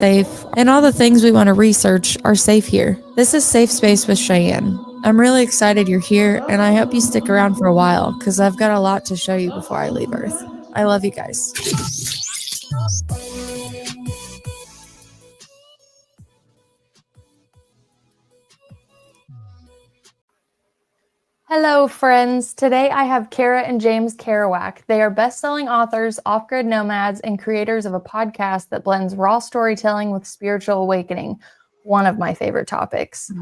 safe, and all the things we want to research are safe here. This is Safe Space with Cheyenne. I'm really excited you're here, and I hope you stick around for a while because I've got a lot to show you before I leave Earth. I love you guys. Hello, friends. Today I have Cara and James Kerouac. They are best-selling authors, off-grid nomads, and creators of a podcast that blends raw storytelling with spiritual awakening, one of my favorite topics.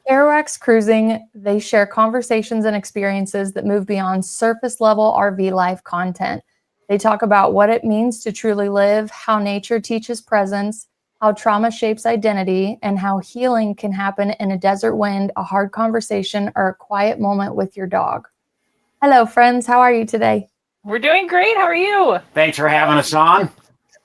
Kerouacs Cruising, they share conversations and experiences that move beyond surface-level RV life content. They talk about what it means to truly live, how nature teaches presence, how trauma shapes identity, and how healing can happen in a desert wind, a hard conversation, or a quiet moment with your dog. Hello, friends. How are you today? We're doing great. How are you? Thanks for having us on.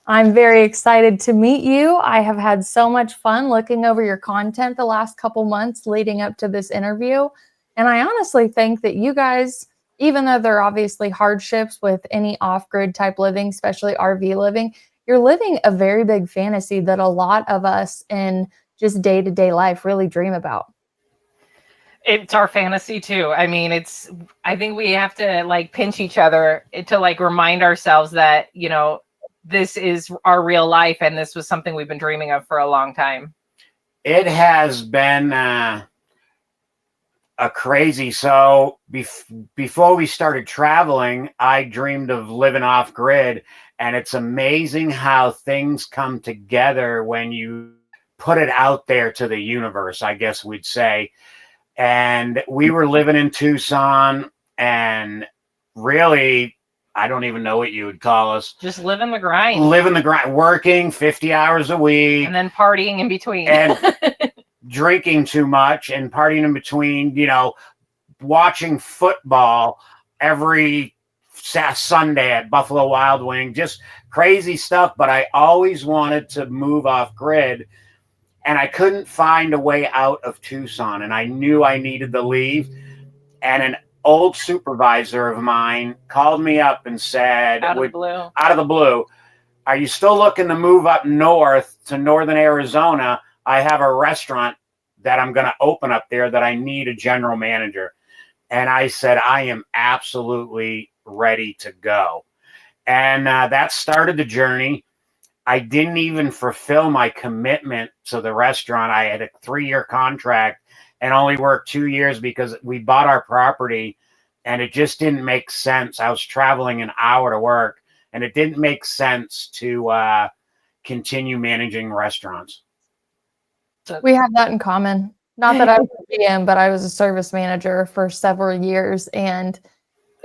I'm very excited to meet you. I have had so much fun looking over your content the last couple months leading up to this interview. And I honestly think that you guys, even though there are obviously hardships with any off-grid type living, especially RV living, you're living a very big fantasy that a lot of us in just day-to-day life really dream about. It's our fantasy too. I mean, I think we have to like pinch each other to like remind ourselves that, you know, this is our real life and this was something we've been dreaming of for a long time. It has been a crazy. So before we started traveling, I dreamed of living off grid. And it's amazing how things come together when you put it out there to the universe, I guess we'd say. And we were living in Tucson and really, I don't even know what you would call us. Just living the grind. Living the grind, working 50 hours a week. And then partying in between. And drinking too much and partying in between, you know, watching football every Sunday at Buffalo Wild Wing, just crazy stuff. But I always wanted to move off grid and I couldn't find a way out of Tucson. And I knew I needed to leave. And an old supervisor of mine called me up and said, out of the blue, are you still looking to move up north to northern Arizona? I have a restaurant that I'm going to open up there that I need a general manager. And I said, I am absolutely ready to go. And that started the journey. I didn't even fulfill my commitment to the restaurant. I had a 3-year contract and only worked 2 years because we bought our property and it just didn't make sense. I was traveling an hour to work and it didn't make sense to continue managing restaurants. We have that in common. Not that I was a GM, but I was a service manager for several years. And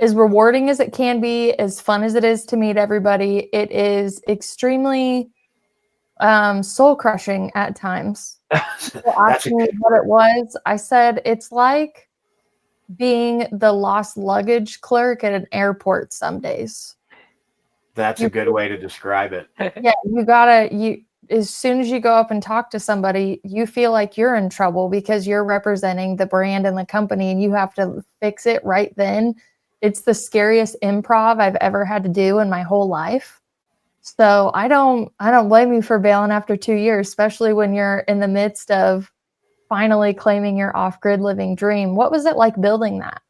as rewarding as it can be, as fun as it is to meet everybody, it is extremely soul crushing at times. So asking me what it was, I said, it's like being the lost luggage clerk at an airport some days. That's a good way to describe it. Yeah, as soon as you go up and talk to somebody, you feel like you're in trouble because you're representing the brand and the company and you have to fix it right then. It's the scariest improv I've ever had to do in my whole life. So I don't blame you for bailing after 2 years, especially when you're in the midst of finally claiming your off-grid living dream. What was it like building that?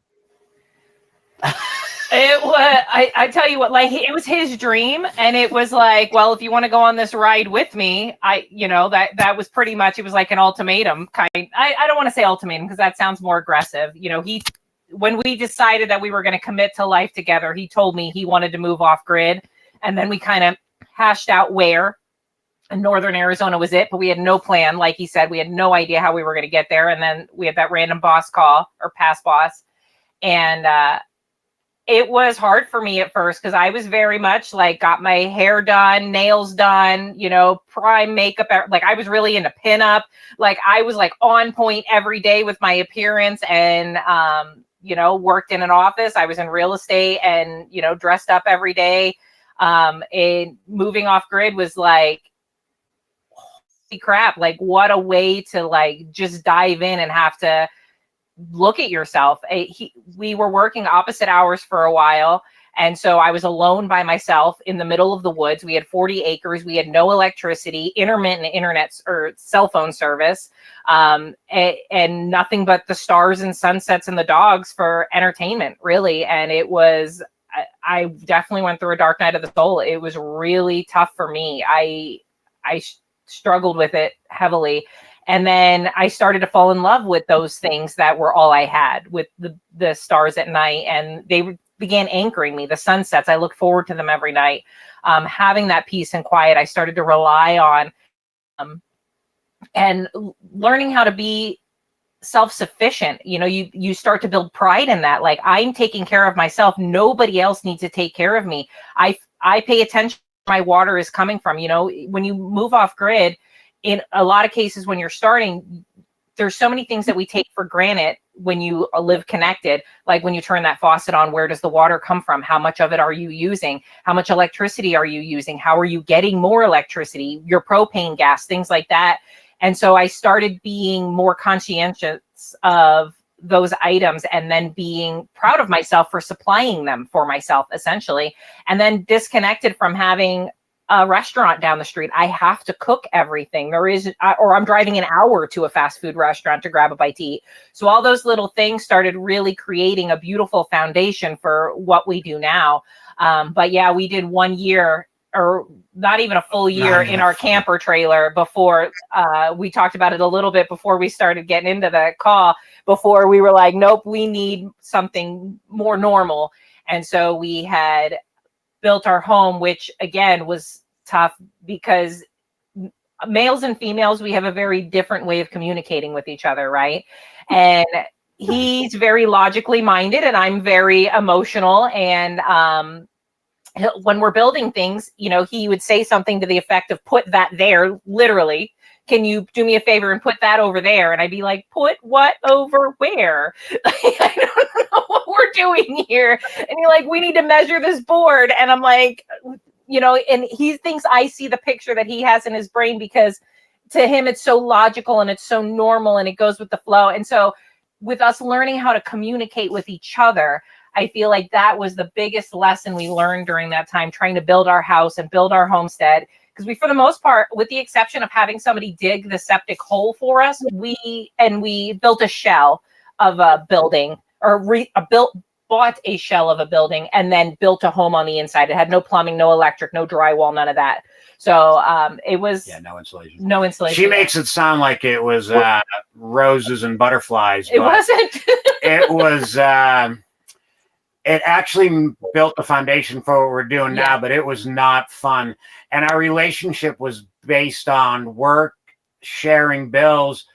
It was, I tell you what, like it was his dream. And it was like, well, if you want to go on this ride with me, that was pretty much, it was like an ultimatum kind. I don't want to say ultimatum because that sounds more aggressive. You know, when we decided that we were going to commit to life together, he told me he wanted to move off grid. And then we kind of hashed out where. And northern Arizona was it, but we had no plan. Like he said, we had no idea how we were going to get there. And then we had that random boss call or past boss. And it was hard for me at first because I was very much like got my hair done, nails done, you know, prime makeup. Like I was really into pinup. Like I was like on point every day with my appearance and, worked in an office. I was in real estate and, dressed up every day. And moving off grid was like, holy crap. Like what a way to like just dive in and have to look at yourself. We were working opposite hours for a while And so I was alone by myself in the middle of the woods. We had 40 acres. We had no electricity, intermittent internet or cell phone service, and nothing but the stars and sunsets and the dogs for entertainment, really. And it was, I definitely went through a dark night of the soul. It was really tough for me. I struggled with it heavily. And then I started to fall in love with those things that were all I had, with the stars at night. And they began anchoring me. The sunsets, I look forward to them every night. Having that peace and quiet, I started to rely on, and learning how to be self-sufficient. You know, you start to build pride in that. Like, I'm taking care of myself. Nobody else needs to take care of me. I pay attention where my water is coming from. You know, when you move off grid, in a lot of cases, when you're starting, there's so many things that we take for granted when you live connected. Like when you turn that faucet on, where does the water come from? How much of it are you using? How much electricity are you using? How are you getting more electricity? Your propane gas, things like that. And so I started being more conscientious of those items, and then being proud of myself for supplying them for myself, essentially. And then disconnected from having a restaurant down the street. I have to cook everything. Or I'm driving an hour to a fast food restaurant to grab a bite to eat. So all those little things started really creating a beautiful foundation for what we do now. But yeah, we did 1 year, or not even a full year, in our camper trailer before we talked about it a little bit before we started getting into the call, before we were like, nope, we need something more normal. And so we had built our home, which again was tough, because males and females, we have a very different way of communicating with each other, right? And he's very logically minded, and I'm very emotional. And when we're building things, you know, he would say something to the effect of, put that there, literally. Can you do me a favor and put that over there? And I'd be like, put what over where? I don't know what we're doing here. And you're like, we need to measure this board. And I'm like, you know, and he thinks I see the picture that he has in his brain, because to him, it's so logical and it's so normal and it goes with the flow. And so with us learning how to communicate with each other, I feel like that was the biggest lesson we learned during that time, trying to build our house and build our homestead. Because we, for the most part, with the exception of having somebody dig the septic hole for us, we built a shell of a building, or bought a shell of a building, and then built a home on the inside. It had no plumbing, no electric, no drywall, none of that. So it was no insulation. No insulation. She makes it sound like it was roses and butterflies. It wasn't. It was. It actually built the foundation for what we're doing now, but it was not fun. And our relationship was based on work, sharing bills,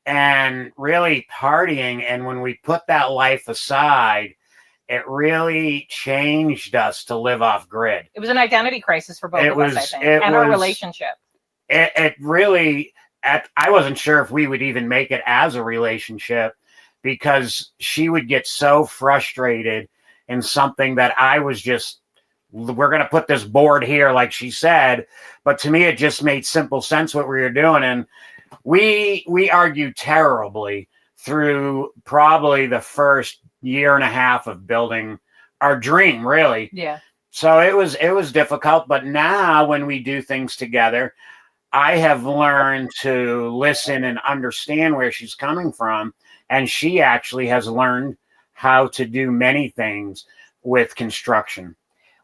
and really partying. And when we put that life aside, it really changed us to live off grid. It was an identity crisis for both of us, I think, and our relationship. It really, I wasn't sure if we would even make it as a relationship, because she would get so frustrated in something that I was just, we're going to put this board here, like she said. But to me, it just made simple sense what we were doing. And we argued terribly through probably the first year and a half of building our dream, really. Yeah. So it was difficult. But now when we do things together, I have learned to listen and understand where she's coming from. And she actually has learned how to do many things with construction.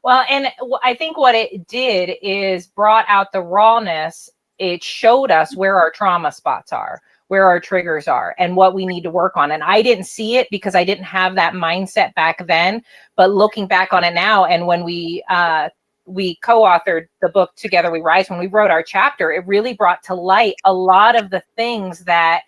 Well, and I think what it did is brought out the rawness. It showed us where our trauma spots are, where our triggers are, and what we need to work on. And I didn't see it because I didn't have that mindset back then. But looking back on it now, and when we co-authored the book Together We Rise, when we wrote our chapter, it really brought to light a lot of the things that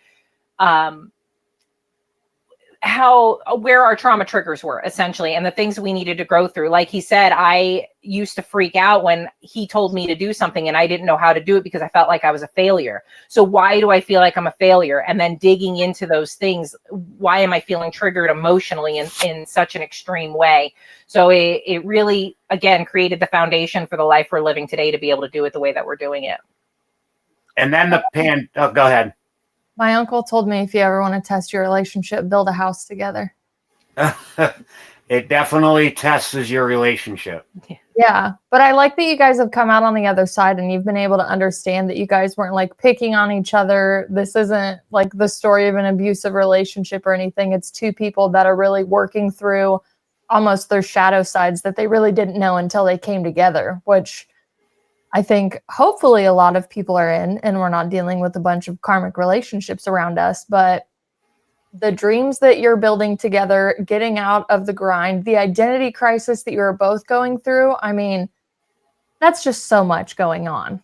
where our trauma triggers were, essentially, and the things we needed to grow through. Like he said, I used to freak out when he told me to do something and I didn't know how to do it because I felt like I was a failure. So why do I feel like I'm a failure? And then digging into those things, why am I feeling triggered emotionally in such an extreme way? So it really, again, created the foundation for the life we're living today to be able to do it the way that we're doing it. And then go ahead. My uncle told me, if you ever want to test your relationship, build a house together. It definitely tests your relationship. Yeah, but I like that you guys have come out on the other side and you've been able to understand that you guys weren't like picking on each other. This isn't like the story of an abusive relationship or anything. It's two people that are really working through almost their shadow sides that they really didn't know until they came together, which I think hopefully a lot of people are in, and we're not dealing with a bunch of karmic relationships around us. But the dreams that you're building together, getting out of the grind, the identity crisis that you're both going through, I mean, that's just so much going on.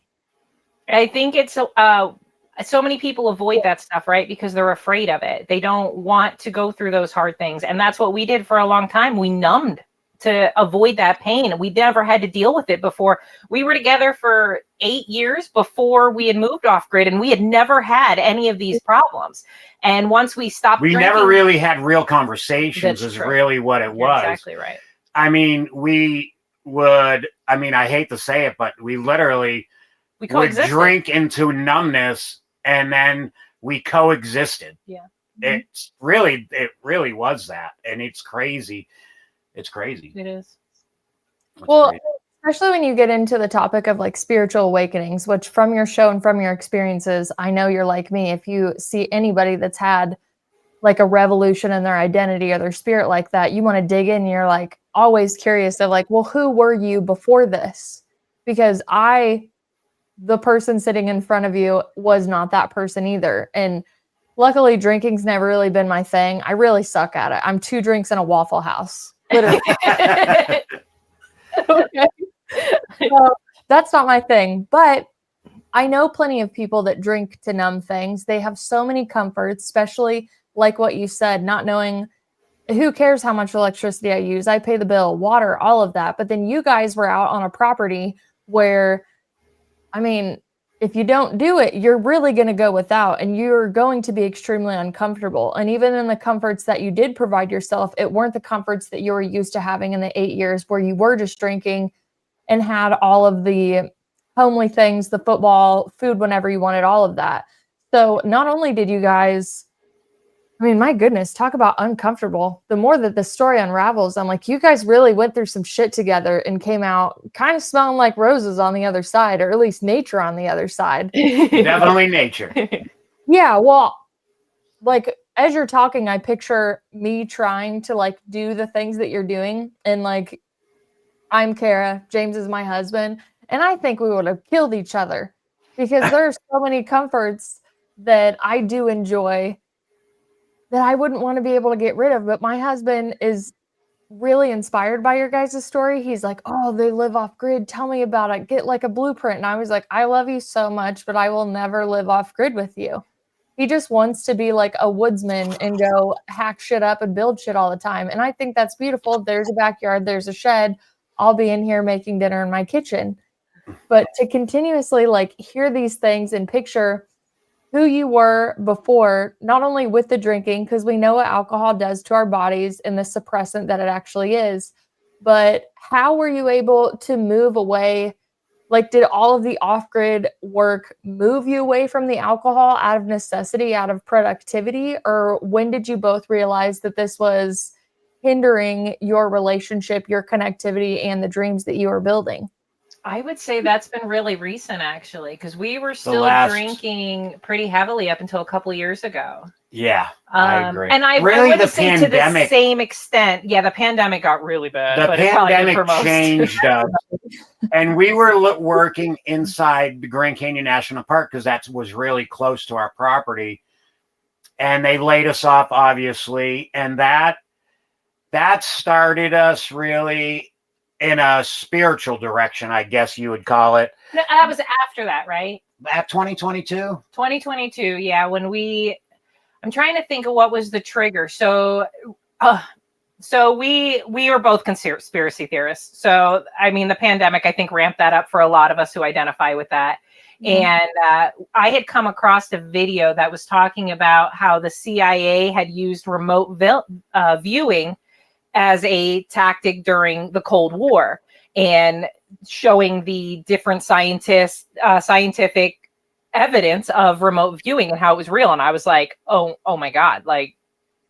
I think it's so many people avoid that stuff, right? Because they're afraid of it. They don't want to go through those hard things. And that's what we did for a long time. We numbed to avoid that pain. We never had to deal with it before. We were together for 8 years before we had moved off grid, and we had never had any of these problems. And once we stopped we drinking, never really had real conversations. That's Is true. really what it You're was. exactly right. I mean, we would. I mean, I hate to say it, but we literally We would coexisted. drink into numbness, and then we coexisted. Yeah. It really was that, and it's crazy. It's crazy. It is. It's Well, crazy. especially when you get into the topic of like spiritual awakenings, which from your show and from your experiences, I know you're like me. If you see anybody that's had like a revolution in their identity or their spirit like that, you want to dig in. You're like always curious of like, well, who were you before this? Because the person sitting in front of you was not that person either. And luckily drinking's never really been my thing. I really suck at it. I'm 2 drinks in a Waffle House. Literally. Okay. So that's not my thing, but I know plenty of people that drink to numb things. They have so many comforts, especially like what you said, not knowing who cares how much electricity I use. I pay the bill, water, all of that. But then you guys were out on a property where, I mean, if you don't do it, you're really going to go without, and you're going to be extremely uncomfortable. And even in the comforts that you did provide yourself, it weren't the comforts that you were used to having in the 8 years where you were just drinking and had all of the homely things, the football, food whenever you wanted, all of that. So not only did you guys, I mean, my goodness, talk about uncomfortable. The more that the story unravels, I'm like, you guys really went through some shit together and came out kind of smelling like roses on the other side, or at least nature on the other side. Definitely nature. Yeah, well, like as you're talking, I picture me trying to like do the things that you're doing, and like I'm Cara, James is my husband, and I think we would have killed each other because there's so many comforts that I do enjoy that I wouldn't want to be able to get rid of. But my husband is really inspired by your guys' story. He's like, oh, they live off grid. Tell me about it. Get like a blueprint. And I was like, I love you so much, but I will never live off grid with you. He just wants to be like a woodsman and go hack shit up and build shit all the time. And I think that's beautiful. There's a backyard, there's a shed. I'll be in here making dinner in my kitchen. But to continuously like hear these things and picture who you were before, not only with the drinking, because we know what alcohol does to our bodies and the suppressant that it actually is, but how were you able to move away? Like, did all of the off-grid work move you away from the alcohol out of necessity, out of productivity? Or when did you both realize that this was hindering your relationship, your connectivity, and the dreams that you were building? I would say that's been really recent, actually, because we were still drinking pretty heavily up until a couple of years ago. Yeah, I agree. And I really, wouldn't say to the same extent. Yeah, the pandemic got really bad. The pandemic changed us. And we were working inside the Grand Canyon National Park because that was really close to our property. And they laid us off, obviously. And that started us really in a spiritual direction, I guess you would call it. No, that was after that, right? At 2022? 2022, yeah. I'm trying to think of what was the trigger. So we are both conspiracy theorists. So, I mean, the pandemic, I think, ramped that up for a lot of us who identify with that. Mm-hmm. And I had come across a video that was talking about how the CIA had used remote viewing as a tactic during the Cold War, and showing the different scientific evidence of remote viewing and how it was real. And I was like, oh my God, like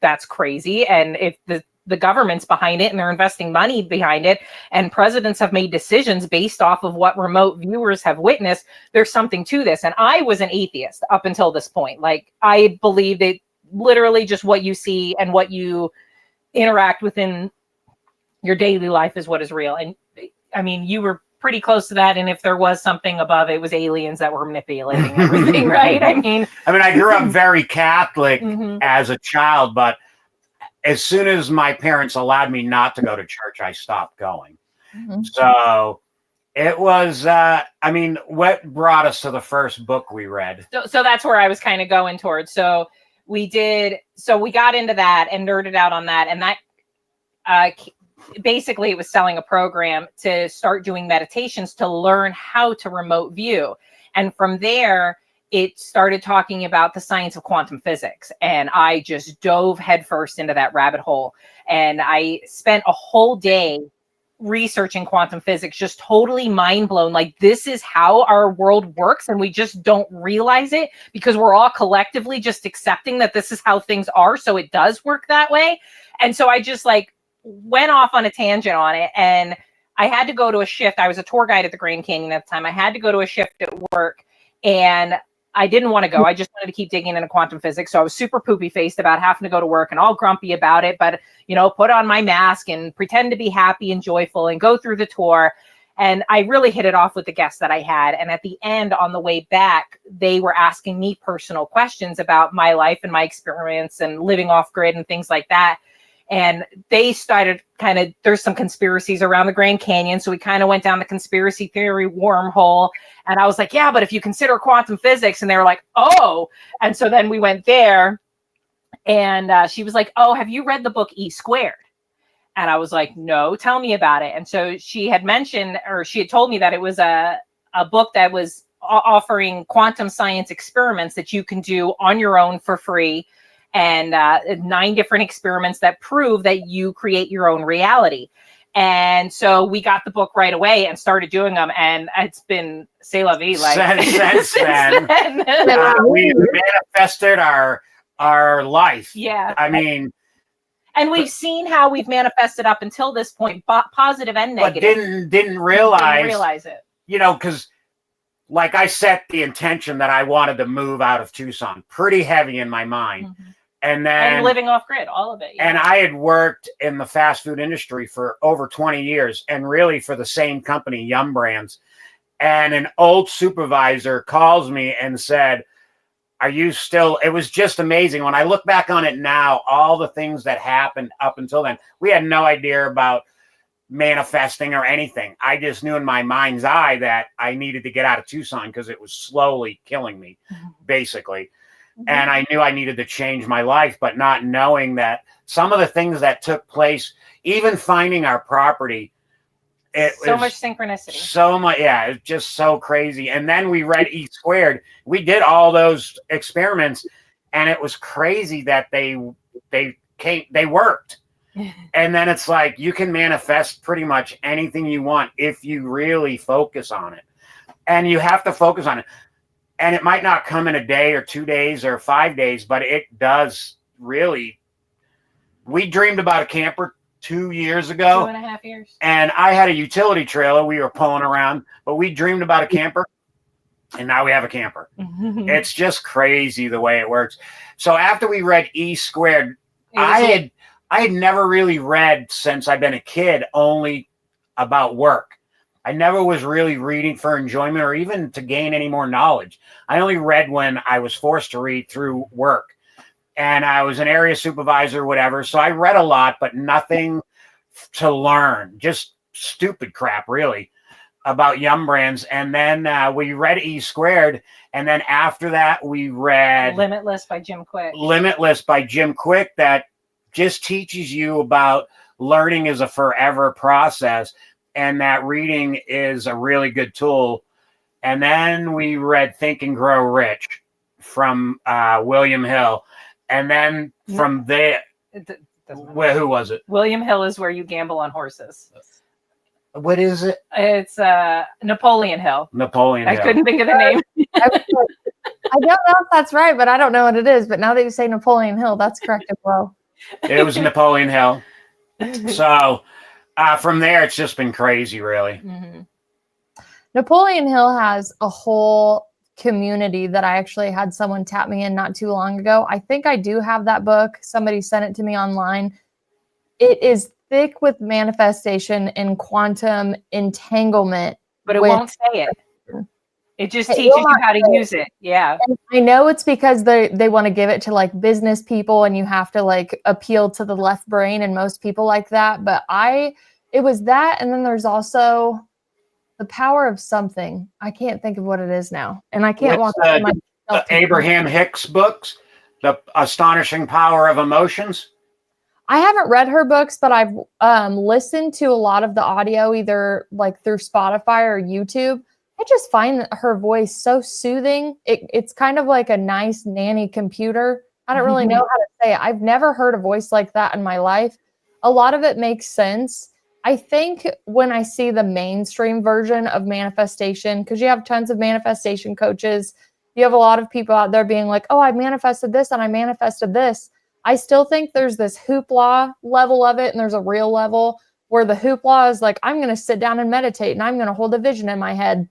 that's crazy. And if the the government's behind it and they're investing money behind it, and presidents have made decisions based off of what remote viewers have witnessed, there's something to this. And I was an atheist up until this point. Like, I believed it literally just what you see and what you interact within your daily life is what is real. And I mean, you were pretty close to that. And if there was something above, it was aliens that were manipulating everything, right? I mean, I grew up very Catholic as a child, but as soon as my parents allowed me not to go to church, I stopped going. So it was, what brought us to the first book we read? So that's where I was kind of going towards. So we got into that and nerded out on that. And that, basically it was selling a program to start doing meditations to learn how to remote view. And from there, it started talking about the science of quantum physics. And I just dove headfirst into that rabbit hole. And I spent a whole day researching quantum physics, just totally mind blown. Like, this is how our world works. And we just don't realize it because we're all collectively just accepting that this is how things are. So it does work that way. And so I just went off on a tangent on it, and I had to go to a shift. I was a tour guide at the Grand Canyon at the time. I had to go to a shift at work, and I didn't want to go. I just wanted to keep digging into quantum physics. So I was super poopy faced about having to go to work and all grumpy about it, but put on my mask and pretend to be happy and joyful and go through the tour. And I really hit it off with the guests that I had. And at the end, on the way back, they were asking me personal questions about my life and my experience and living off grid and things like that. And they started there's some conspiracies around the Grand Canyon. So we kind of went down the conspiracy theory wormhole. And I was like, yeah, but if you consider quantum physics, and they were like, oh. And so then we went there, and she was like, oh, have you read the book E Squared? And I was like, no, tell me about it. And so she had mentioned, or she had told me that it was a book that was offering quantum science experiments that you can do on your own for free. And 9 different experiments that prove that you create your own reality. And so we got the book right away and started doing them. And it's been c'est la vie. Since then, we manifested our life. Yeah. I mean. And we've seen how we've manifested up until this point, positive and negative. But didn't realize it. Because like I set the intention that I wanted to move out of Tucson, pretty heavy in my mind. And living off grid, all of it. Yeah. And I had worked in the fast food industry for over 20 years, and really for the same company, Yum Brands. And an old supervisor calls me and said, are you still, it was just amazing. When I look back on it now, all the things that happened up until then, we had no idea about manifesting or anything. I just knew in my mind's eye that I needed to get out of Tucson because it was slowly killing me, basically. And I knew I needed to change my life, but not knowing that some of the things that took place, even finding our property, so much synchronicity. So much, yeah, it's just so crazy. And then we read E Squared. We did all those experiments, and it was crazy that they worked. And then it's like you can manifest pretty much anything you want if you really focus on it. And you have to focus on it. And it might not come in a day or 2 days or 5 days, but it does really. We dreamed about a camper 2 years ago. 2.5 years. And I had a utility trailer we were pulling around, but we dreamed about a camper, and now we have a camper. It's just crazy the way it works. So after we read E Squared, I had never really read since I've been a kid, only about work. I never was really reading for enjoyment or even to gain any more knowledge. I only read when I was forced to read through work. And I was an area supervisor, whatever. So I read a lot, but nothing to learn. Just stupid crap, really, about Yum Brands. And then we read E Squared. And then after that, we read Limitless by Jim Quick. Limitless by Jim Quick, that just teaches you about learning is a forever process. And that reading is a really good tool. And then we read Think and Grow Rich from William Hill. And then from there, who was it? William Hill is Where You Gamble on Horses. What is it? It's Napoleon Hill. Napoleon Hill. I couldn't think of the name. I don't know if that's right, but I don't know what it is. But now that you say Napoleon Hill, that's correct as well. It was Napoleon Hill. So from there, it's just been crazy, really. Mm-hmm. Napoleon Hill has a whole community that I actually had someone tap me in not too long ago. I think I do have that book. Somebody sent it to me online. It is thick with manifestation and quantum entanglement. But it won't say it. It just teaches you how to use it. Yeah. And I know it's because they want to give it to like business people and you have to like appeal to the left brain and most people like that. But it was that. And then there's also the power of something. I can't think of what it is now. And I can't watch the Abraham Hicks books, The Astonishing Power of Emotions. I haven't read her books, but I've listened to a lot of the audio, either like through Spotify or YouTube. I just find her voice so soothing. It's kind of like a nice nanny computer. I don't really know how to say it. I've never heard a voice like that in my life. A lot of it makes sense. I think when I see the mainstream version of manifestation, because you have tons of manifestation coaches, you have a lot of people out there being like, oh, I manifested this and I manifested this. I still think there's this hoopla level of it and there's a real level where the hoopla is like, I'm going to sit down and meditate and I'm going to hold a vision in my head.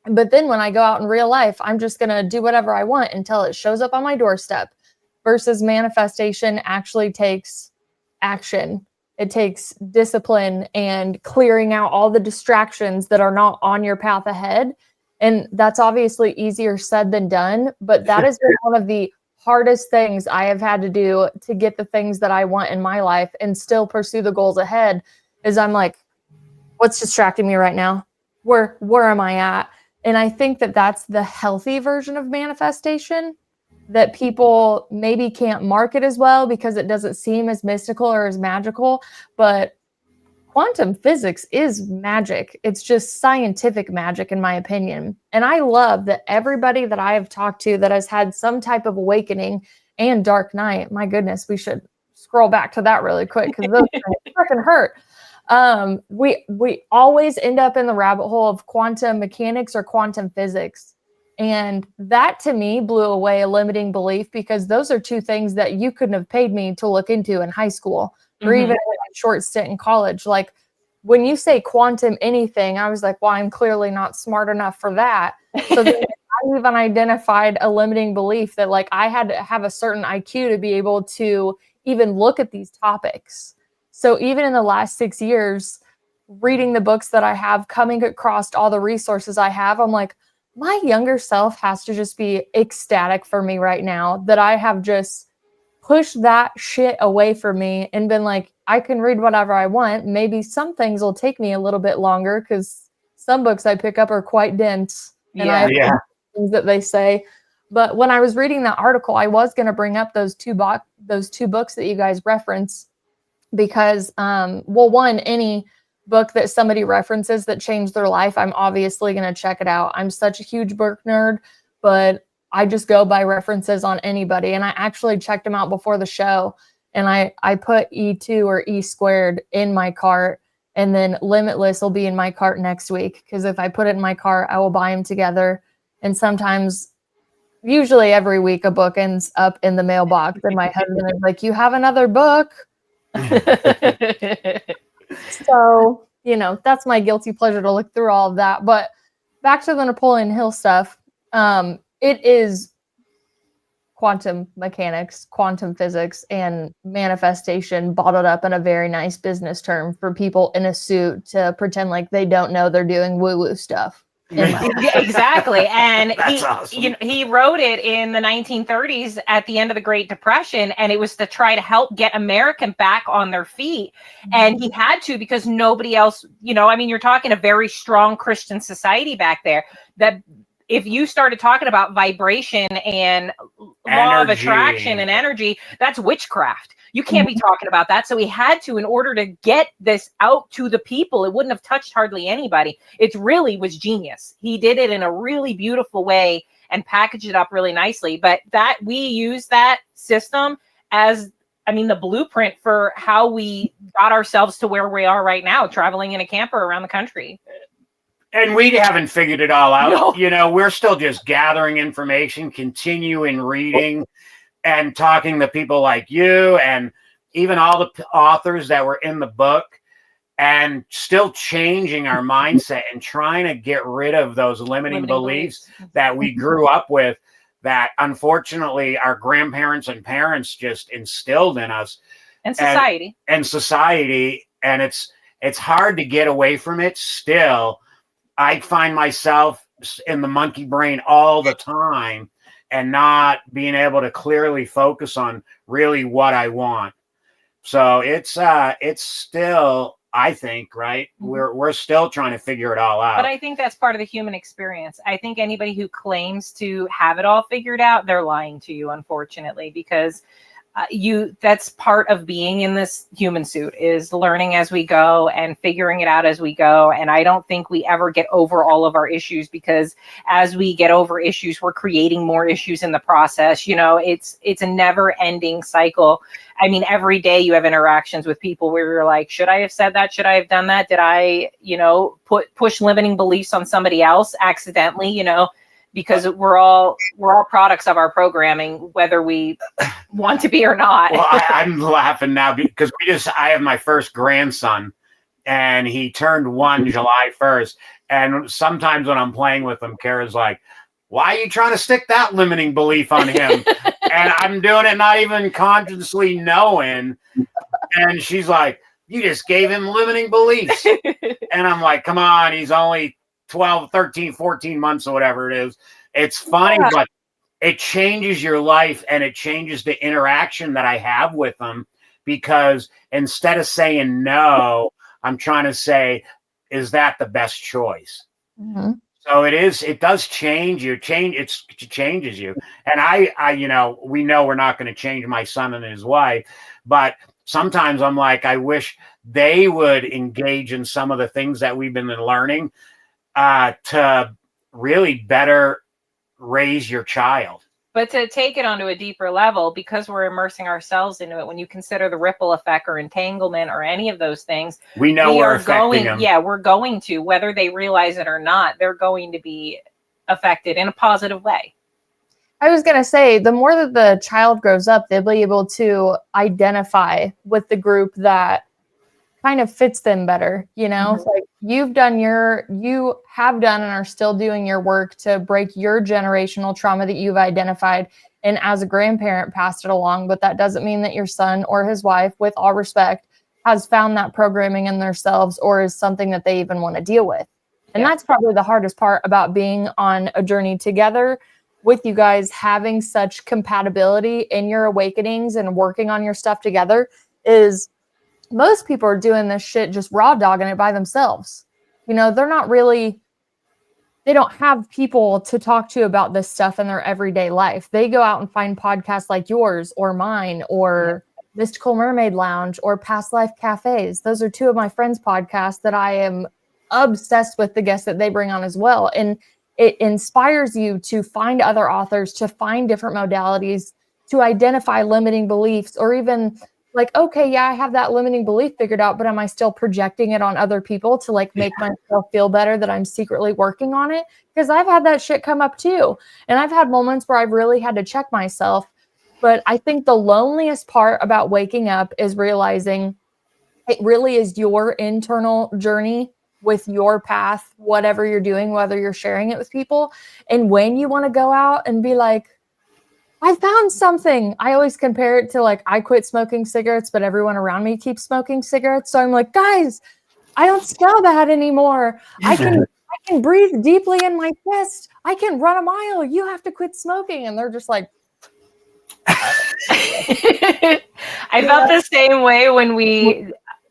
But then when I go out in real life, I'm just going to do whatever I want until it shows up on my doorstep. Versus manifestation actually takes action. It takes discipline and clearing out all the distractions that are not on your path ahead. And that's obviously easier said than done. But that is one of the hardest things I have had to do to get the things that I want in my life and still pursue the goals ahead is I'm like, what's distracting me right now? Where am I at? And I think that that's the healthy version of manifestation that people maybe can't market as well because it doesn't seem as mystical or as magical. But quantum physics is magic. It's just scientific magic, in my opinion. And I love that everybody that I have talked to that has had some type of awakening and dark night, my goodness, we should scroll back to that really quick because those freaking hurt. We always end up in the rabbit hole of quantum mechanics or quantum physics. And that to me blew away a limiting belief because those are two things that you couldn't have paid me to look into in high school or even a short stint in college. Like when you say quantum anything, I was like, well, I'm clearly not smart enough for that. So then I even identified a limiting belief that like I had to have a certain IQ to be able to even look at these topics. So even in the last 6 years, reading the books that I have, coming across all the resources I have, I'm like, my younger self has to just be ecstatic for me right now that I have just pushed that shit away from me and been like, I can read whatever I want. Maybe some things will take me a little bit longer because some books I pick up are quite dense. And I have things that they say. But when I was reading that article, I was going to bring up those two books that you guys reference because, one, any book that somebody references that changed their life, I'm obviously going to check it out. I'm such a huge book nerd, but I just go by references on anybody. And I actually checked them out before the show. And I put E2 or E squared in my cart. And then Limitless will be in my cart next week. Because if I put it in my cart, I will buy them together. And sometimes, usually every week, a book ends up in the mailbox. And my husband is like, you have another book? So, that's my guilty pleasure to look through all of that. But back to the Napoleon Hill stuff. It is quantum mechanics, quantum physics, and manifestation bottled up in a very nice business term for people in a suit to pretend like they don't know they're doing woo-woo stuff. Exactly. And awesome. he wrote it in the 1930s at the end of the Great Depression, and it was to try to help get America back on their feet. And he had to because nobody else, you're talking a very strong Christian society back there that if you started talking about vibration and law of attraction and energy, that's witchcraft. You can't be talking about that. So he had to, in order to get this out to the people, it wouldn't have touched hardly anybody. It really was genius. He did it in a really beautiful way and packaged it up really nicely. But that we use that system as, the blueprint for how we got ourselves to where we are right now, traveling in a camper around the country. And we haven't figured it all out. No. We're still just gathering information, continuing reading and talking to people like you and even all the authors that were in the book, and still changing our mindset and trying to get rid of those limiting beliefs that we grew up with, that unfortunately our grandparents and parents just instilled in us. And society. And it's hard to get away from it still. I find myself in the monkey brain all the time and not being able to clearly focus on really what I want. So it's still, I think, right? We're still trying to figure it all out. But I think that's part of the human experience. I think anybody who claims to have it all figured out, they're lying to you, unfortunately, because that's part of being in this human suit, is learning as we go and figuring it out as we go. And I don't think we ever get over all of our issues, because as we get over issues, we're creating more issues in the process. You know, it's a never ending cycle. I mean, every day you have interactions with people where you're like, should I have said that? Should I have done that? Did I, push limiting beliefs on somebody else accidentally, because we're all products of our programming, whether we want to be or not. Well, I'm laughing now because I have my first grandson, and he turned 1 July 1st. And sometimes when I'm playing with him, Kara's like, why are you trying to stick that limiting belief on him? And I'm doing it not even consciously knowing. And she's like, you just gave him limiting beliefs. And I'm like, come on, he's only 12, 13, 14 months or whatever it is. It's funny, but it changes your life, and it changes the interaction that I have with them, because instead of saying no, I'm trying to say, is that the best choice? Mm-hmm. So it does change you. It changes you. And I we know we're not going to change my son and his wife, but sometimes I'm like, I wish they would engage in some of the things that we've been learning to really better raise your child. But to take it onto a deeper level, because we're immersing ourselves into it, when you consider the ripple effect or entanglement or any of those things, we know we're affecting them. Yeah, we're going to, whether they realize it or not, they're going to be affected in a positive way. I was going to say, the more that the child grows up, they'll be able to identify with the group that kind of fits them better. It's like you have done and are still doing your work to break your generational trauma that you've identified, and as a grandparent passed it along. But that doesn't mean that your son or his wife, with all respect, has found that programming in themselves or is something that they even want to deal with. And that's probably the hardest part about being on a journey together with you guys, having such compatibility in your awakenings and working on your stuff together, is most people are doing this shit just raw dogging it by themselves. They're not really, they don't have people to talk to about this stuff in their everyday life. They go out and find podcasts like yours or mine or Mystical Mermaid Lounge or Past Life Cafes. Those are two of my friends' podcasts that I am obsessed with, the guests that they bring on as well. And it inspires you to find other authors, to find different modalities, to identify limiting beliefs, or even like, okay, yeah, I have that limiting belief figured out, but am I still projecting it on other people to like make myself feel better that I'm secretly working on it? Because I've had that shit come up too. And I've had moments where I've really had to check myself. But I think the loneliest part about waking up is realizing it really is your internal journey with your path, whatever you're doing, whether you're sharing it with people. And when you want to go out and be like, I found something. I always compare it to like, I quit smoking cigarettes, but everyone around me keeps smoking cigarettes. So I'm like, guys, I don't smell bad anymore. I can breathe deeply in my chest. I can run a mile. You have to quit smoking. And they're just like, I felt the same way when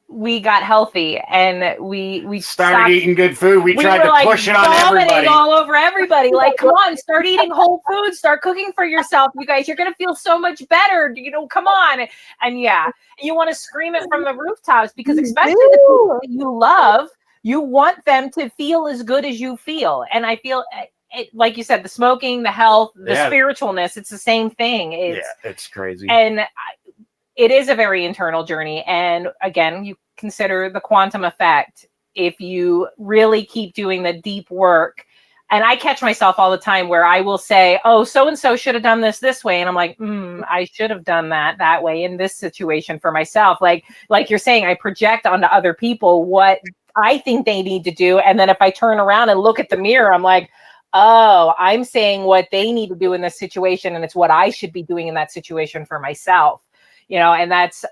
we got healthy and we started eating good food. We tried to push it on everybody. All over everybody. Like, come on, start eating whole foods, start cooking for yourself. You guys, you're going to feel so much better. Come on. And you want to scream it from the rooftops, because especially the people that you love, you want them to feel as good as you feel. And I feel like you said, the smoking, the health, the spiritualness, it's the same thing. It's crazy. And it is a very internal journey. And again, you consider the quantum effect. If you really keep doing the deep work, And I catch myself all the time where I will say, oh, so-and-so should have done this way. And I'm like, I should have done that way in this situation for myself. Like you're saying, I project onto other people what I think they need to do. And then if I turn around and look at the mirror, I'm like, oh, I'm saying what they need to do in this situation. And it's what I should be doing in that situation for myself. And that's,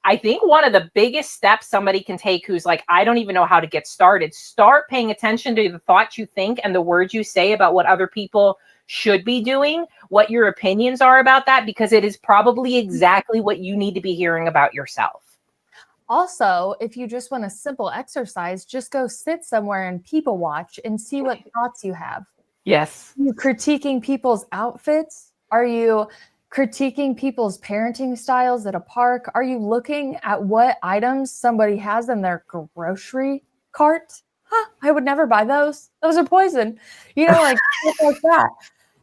I think one of the biggest steps somebody can take who's like, I don't even know how to get started. Start paying attention to the thoughts you think and the words you say about what other people should be doing, what your opinions are about that, because it is probably exactly what you need to be hearing about yourself. Also, if you just want a simple exercise, just go sit somewhere and people watch and see what thoughts you have. Yes. Are you critiquing people's outfits? Are you critiquing people's parenting styles at a park? Are you looking at what items somebody has in their grocery cart? I would never buy those. Those are poison. Like stuff like that.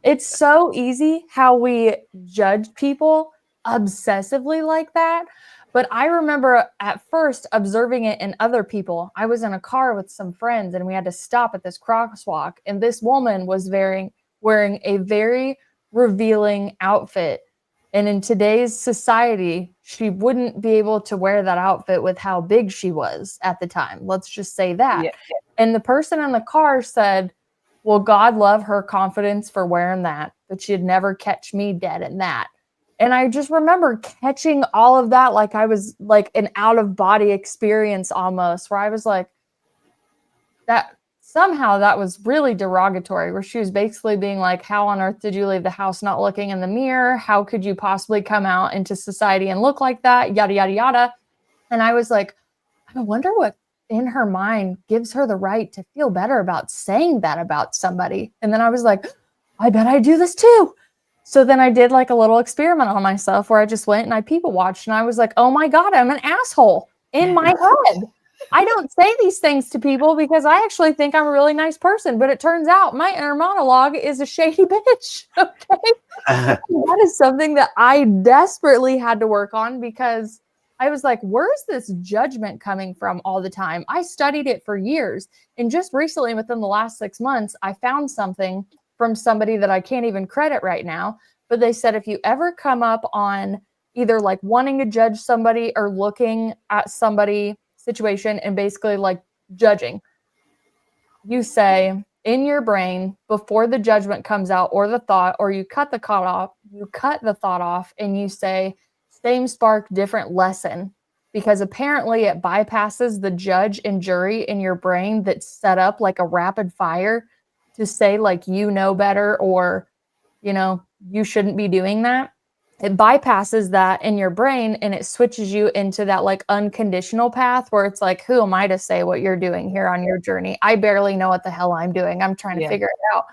It's so easy how we judge people obsessively like that. But I remember at first observing it in other people. I was in a car with some friends and we had to stop at this crosswalk. And this woman was wearing a very revealing outfit. And in today's society, she wouldn't be able to wear that outfit with how big she was at the time. Let's just say that. Yeah. And the person in the car said, well, God love her confidence for wearing that, but she'd never catch me dead in that. And I just remember catching all of that like I was like an out-of-body experience almost, where I was like, that somehow that was really derogatory, where she was basically being like, how on earth did you leave the house not looking in the mirror? How could you possibly come out into society and look like that? Yada, yada, yada. And I was like, I wonder what in her mind gives her the right to feel better about saying that about somebody. And then I was like, I bet I do this too. So then I did like a little experiment on myself where I just went and I people watched and I was like, oh my God, I'm an asshole in my head. I don't say these things to people because I actually think I'm a really nice person, but it turns out my inner monologue is a shady bitch. Okay. That is something that I desperately had to work on because I was like, where's this judgment coming from all the time? I studied it for years. And just recently, within the last 6 months, I found something from somebody that I can't even credit right now. But they said, if you ever come up on either like wanting to judge somebody or looking at somebody situation and basically like judging, you say in your brain before the judgment comes out or the thought, or you cut the thought off and you say, same spark, different lesson, because apparently it bypasses the judge and jury in your brain that's set up like a rapid fire to say like, you know better, or, you shouldn't be doing that. It bypasses that in your brain and it switches you into that like unconditional path where it's like, who am I to say what you're doing here on your journey? I barely know what the hell I'm doing. I'm trying to figure it out.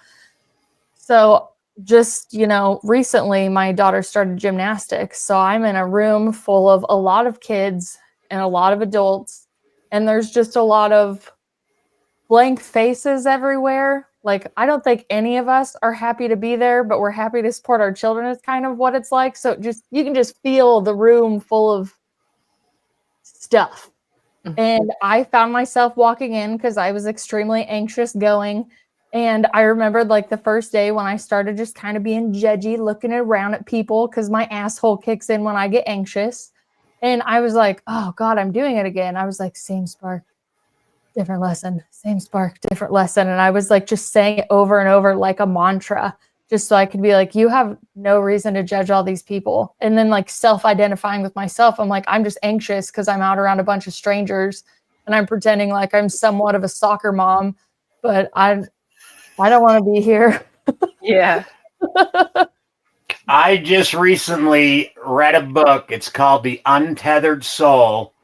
So just, recently my daughter started gymnastics. So I'm in a room full of a lot of kids and a lot of adults. And there's just a lot of blank faces everywhere. Like, I don't think any of us are happy to be there, but we're happy to support our children is kind of what it's like. So you can just feel the room full of stuff. Mm-hmm. And I found myself walking in because I was extremely anxious going. And I remembered like the first day when I started just kind of being judgy, looking around at people because my asshole kicks in when I get anxious. And I was like, oh God, I'm doing it again. I was like, same spark, different lesson, same spark, different lesson. And I was like, just saying it over and over like a mantra, just so I could be like, you have no reason to judge all these people. And then like self-identifying with myself, I'm like, I'm just anxious because I'm out around a bunch of strangers and I'm pretending like I'm somewhat of a soccer mom, but I don't want to be here. Yeah. I just recently read a book. It's called The Untethered Soul.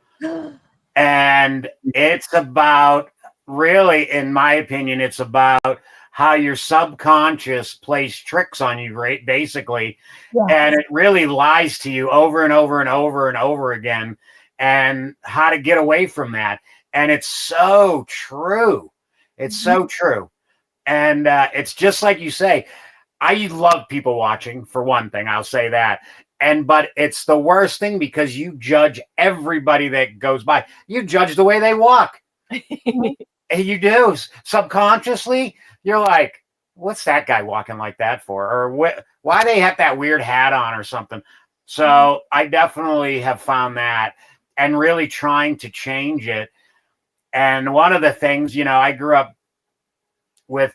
And it's about, really, in my opinion, it's about how your subconscious plays tricks on you, right? Basically. Yeah. And it really lies to you over and over and over and over again, and how to get away from that. And it's so true. It's so true. And it's just like you say, I love people watching, for one thing, I'll say that. But it's the worst thing because you judge everybody that goes by. You judge the way they walk. You do. Subconsciously, you're like, what's that guy walking like that for? Or why they have that weird hat on or something? So I definitely have found that and really trying to change it. And one of the things, I grew up with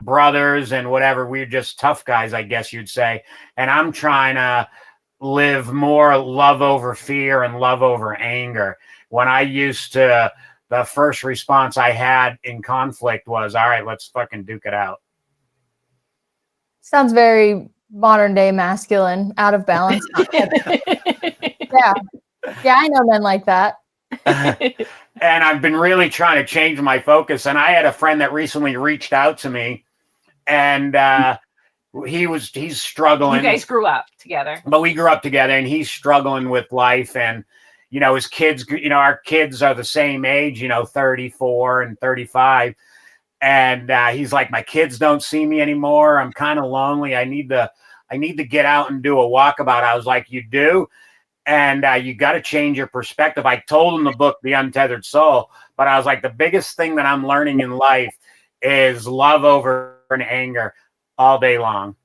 brothers and whatever. We're just tough guys, I guess you'd say. And I'm trying to live more love over fear and love over anger. When I used to, the first response I had in conflict was, all right, let's fucking duke it out. Sounds very modern day masculine, out of balance. Yeah. Yeah, I know men like that. And I've been really trying to change my focus. And I had a friend that recently reached out to me, and he's struggling. You guys grew up together. But we grew up together, and he's struggling with life. And, his kids, our kids are the same age, 34 and 35. And he's like, my kids don't see me anymore. I'm kind of lonely. I need to get out and do a walkabout. I was like, you do? And you got to change your perspective. I told him the book, The Untethered Soul, but I was like, the biggest thing that I'm learning in life is love over and anger all day long.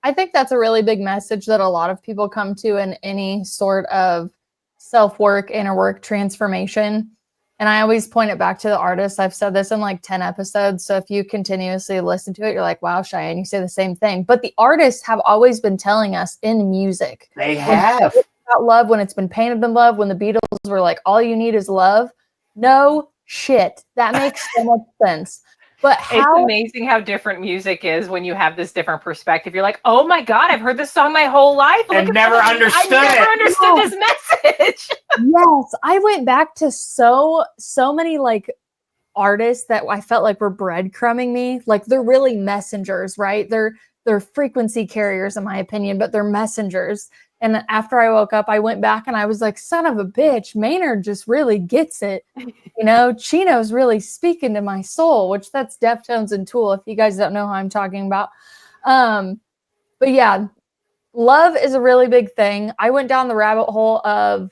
I think that's a really big message that a lot of people come to in any sort of self-work, inner work transformation. And I always point it back to the artist. I've said this in like 10 episodes. So if you continuously listen to it, you're like, wow, Cheyenne, you say the same thing. But the artists have always been telling us in music. They have. About love, when it's been painted in love, when the Beatles were like, all you need is love. No shit. That makes so much sense. But it's amazing how different music is when you have this different perspective. You're like, oh my God, I've heard this song my whole life. And never understood it. I never understood this message. Yes. I went back to so many like artists that I felt like were breadcrumbing me. Like they're really messengers, right? They're frequency carriers in my opinion, but they're messengers. And after I woke up, I went back and I was like, son of a bitch, Maynard just really gets it. Chino's really speaking to my soul, which that's Deftones and Tool, if you guys don't know who I'm talking about. But yeah, love is a really big thing. I went down the rabbit hole of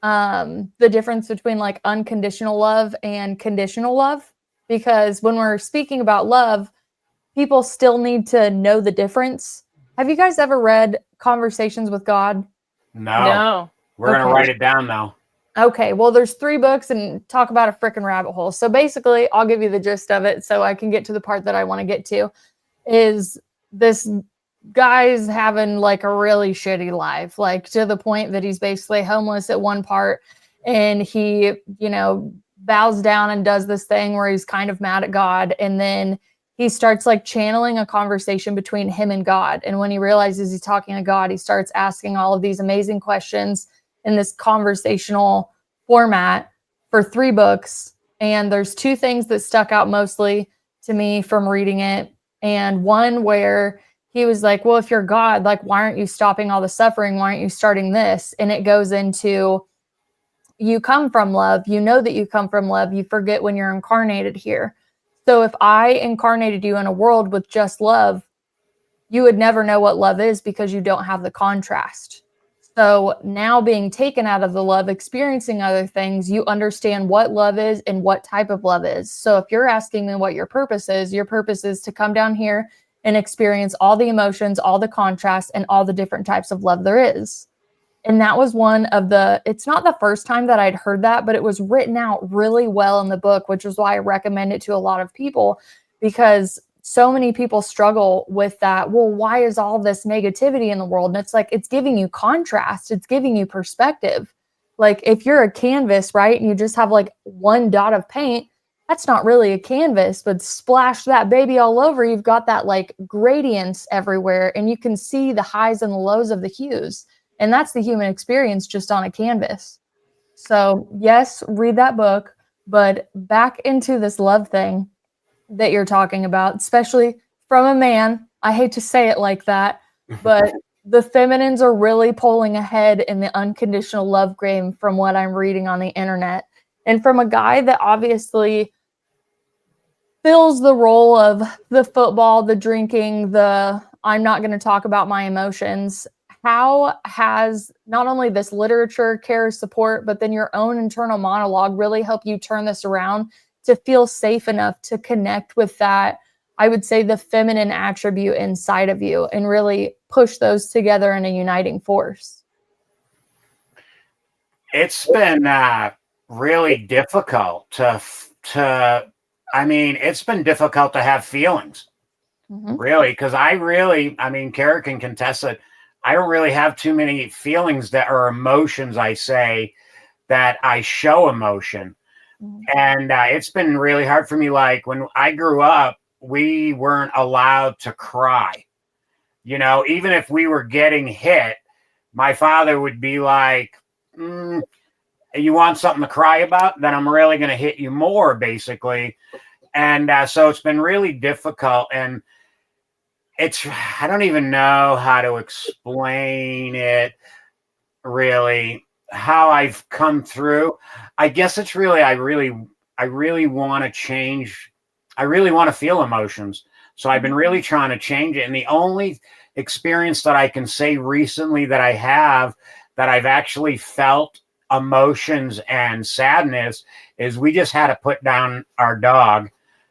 the difference between like unconditional love and conditional love, because when we're speaking about love, people still need to know the difference. Have you guys ever read Conversations with God? No. We're going to write it down now. Okay, well, there's 3 books and talk about a freaking rabbit hole. So basically, I'll give you the gist of it so I can get to the part that I want to get to. Is this guy's having like a really shitty life, like to the point that he's basically homeless at one part, and he, bows down and does this thing where he's kind of mad at God, and then he starts like channeling a conversation between him and God. And when he realizes he's talking to God, he starts asking all of these amazing questions in this conversational format for 3 books. And there's 2 things that stuck out mostly to me from reading it. And one where he was like, well, if you're God, like, why aren't you stopping all the suffering? Why aren't you starting this? And it goes into, you come from love. You know that you come from love. You forget when you're incarnated here. So if I incarnated you in a world with just love, you would never know what love is because you don't have the contrast. So now being taken out of the love, experiencing other things, you understand what love is and what type of love is. So if you're asking me what your purpose is to come down here and experience all the emotions, all the contrast, and all the different types of love there is. And that was one of it's not the first time that I'd heard that, but it was written out really well in the book, which is why I recommend it to a lot of people, because so many people struggle with that. Well, why is all this negativity in the world? And it's like, it's giving you contrast. It's giving you perspective. Like if you're a canvas, right, and you just have like one dot of paint, that's not really a canvas, but splash that baby all over. You've got that like gradients everywhere, and you can see the highs and the lows of the hues. And that's the human experience just on a canvas. So yes, read that book, but back into this love thing that you're talking about, especially from a man. I hate to say it like that, but the feminines are really pulling ahead in the unconditional love game from what I'm reading on the internet. And from a guy that obviously fills the role of the football, the drinking, I'm not going to talk about my emotions. how has not only this literature, care, support, but then your own internal monologue really help you turn this around to feel safe enough to connect with that, I would say, the feminine attribute inside of you and really push those together in a uniting force? It's been really difficult it's been difficult to have feelings, really, because I mean, Cara can contest it. I don't really have too many feelings that are emotions, I say, that I show emotion. And it's been really hard for me. Like when I grew up, we weren't allowed to cry. You know, even if we were getting hit, my father would be like, you want something to cry about? Then I'm really going to hit you more, basically. And so it's been really difficult. And I don't even know how to explain it, really, how I've come through. I guess it's really, I really want to change. I really want to feel emotions. So I've been really trying to change it. And the only experience that I can say recently that I have that I've actually felt emotions and sadness is we just had to put down our dog,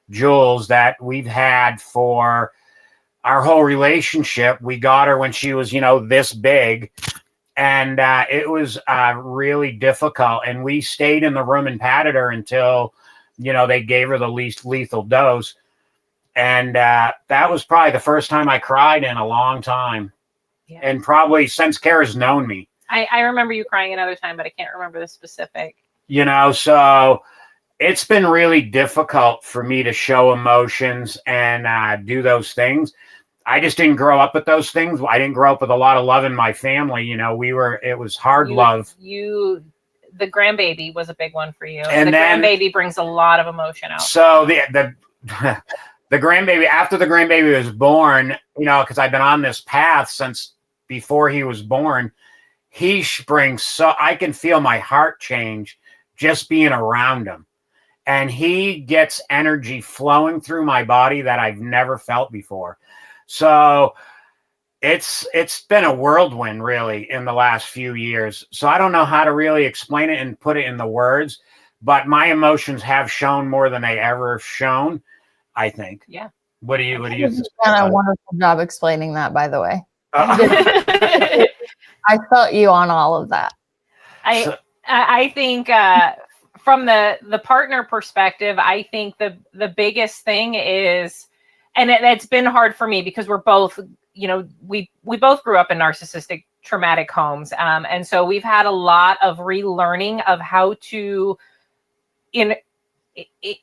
Jules, that we've had for our whole relationship. We got her when she was, this big. And it was really difficult. And we stayed in the room and patted her until, they gave her the least lethal dose. And that was probably the first time I cried in a long time. Yeah. And probably since Cara's known me. I remember you crying another time, but I can't remember the specific. So it's been really difficult for me to show emotions and do those things. I just didn't grow up with those things. I didn't grow up with a lot of love in my family. It was hard love. The grandbaby was a big one for you. And the grandbaby brings a lot of emotion out. So the grandbaby, after the grandbaby was born, because I've been on this path since before he was born, he brings I can feel my heart change just being around him. And he gets energy flowing through my body that I've never felt before. So it's been a whirlwind, really, in the last few years. So I don't know how to really explain it and put it in the words, but my emotions have shown more than they ever have shown, I think. Yeah. What do you You've done a wonderful job explaining that, by the way. I felt you on all of that. I think from the partner perspective, I think the biggest thing is, and it's been hard for me because we're both, we both grew up in narcissistic, traumatic homes. And so we've had a lot of relearning of how to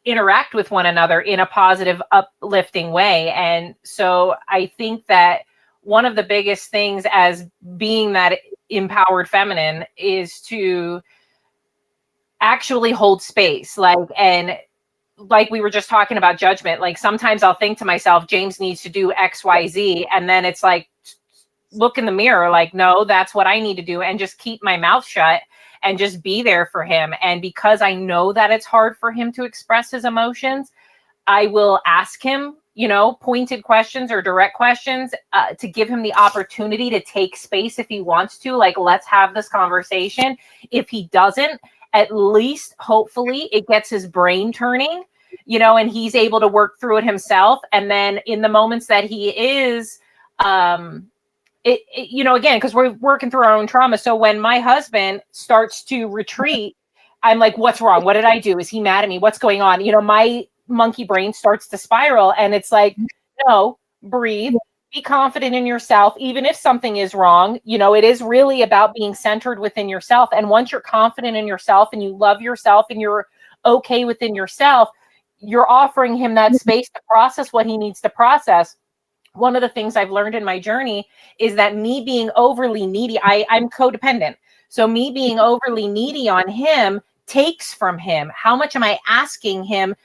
interact with one another in a positive, uplifting way. And so I think that one of the biggest things as being that empowered feminine is to actually hold space. Like we were just talking about judgment. Like sometimes I'll think to myself, James needs to do X, Y, Z. And then it's like, look in the mirror, like, no, that's what I need to do. And just keep my mouth shut and just be there for him. And because I know that it's hard for him to express his emotions, I will ask him, pointed questions or direct questions to give him the opportunity to take space if he wants to. Like, let's have this conversation. If he doesn't, at least hopefully it gets his brain turning, and he's able to work through it himself. And then in the moments that he is, again, because we're working through our own trauma. So when my husband starts to retreat, I'm like, what's wrong? What did I do? Is he mad at me? What's going on? My monkey brain starts to spiral, and it's like, no, breathe, be confident in yourself. Even if something is wrong, it is really about being centered within yourself. And once you're confident in yourself and you love yourself and you're okay within yourself, you're offering him that space to process what he needs to process. One of the things I've learned in my journey is that me being overly needy, I'm codependent. So me being overly needy on him takes from him. How much am I asking him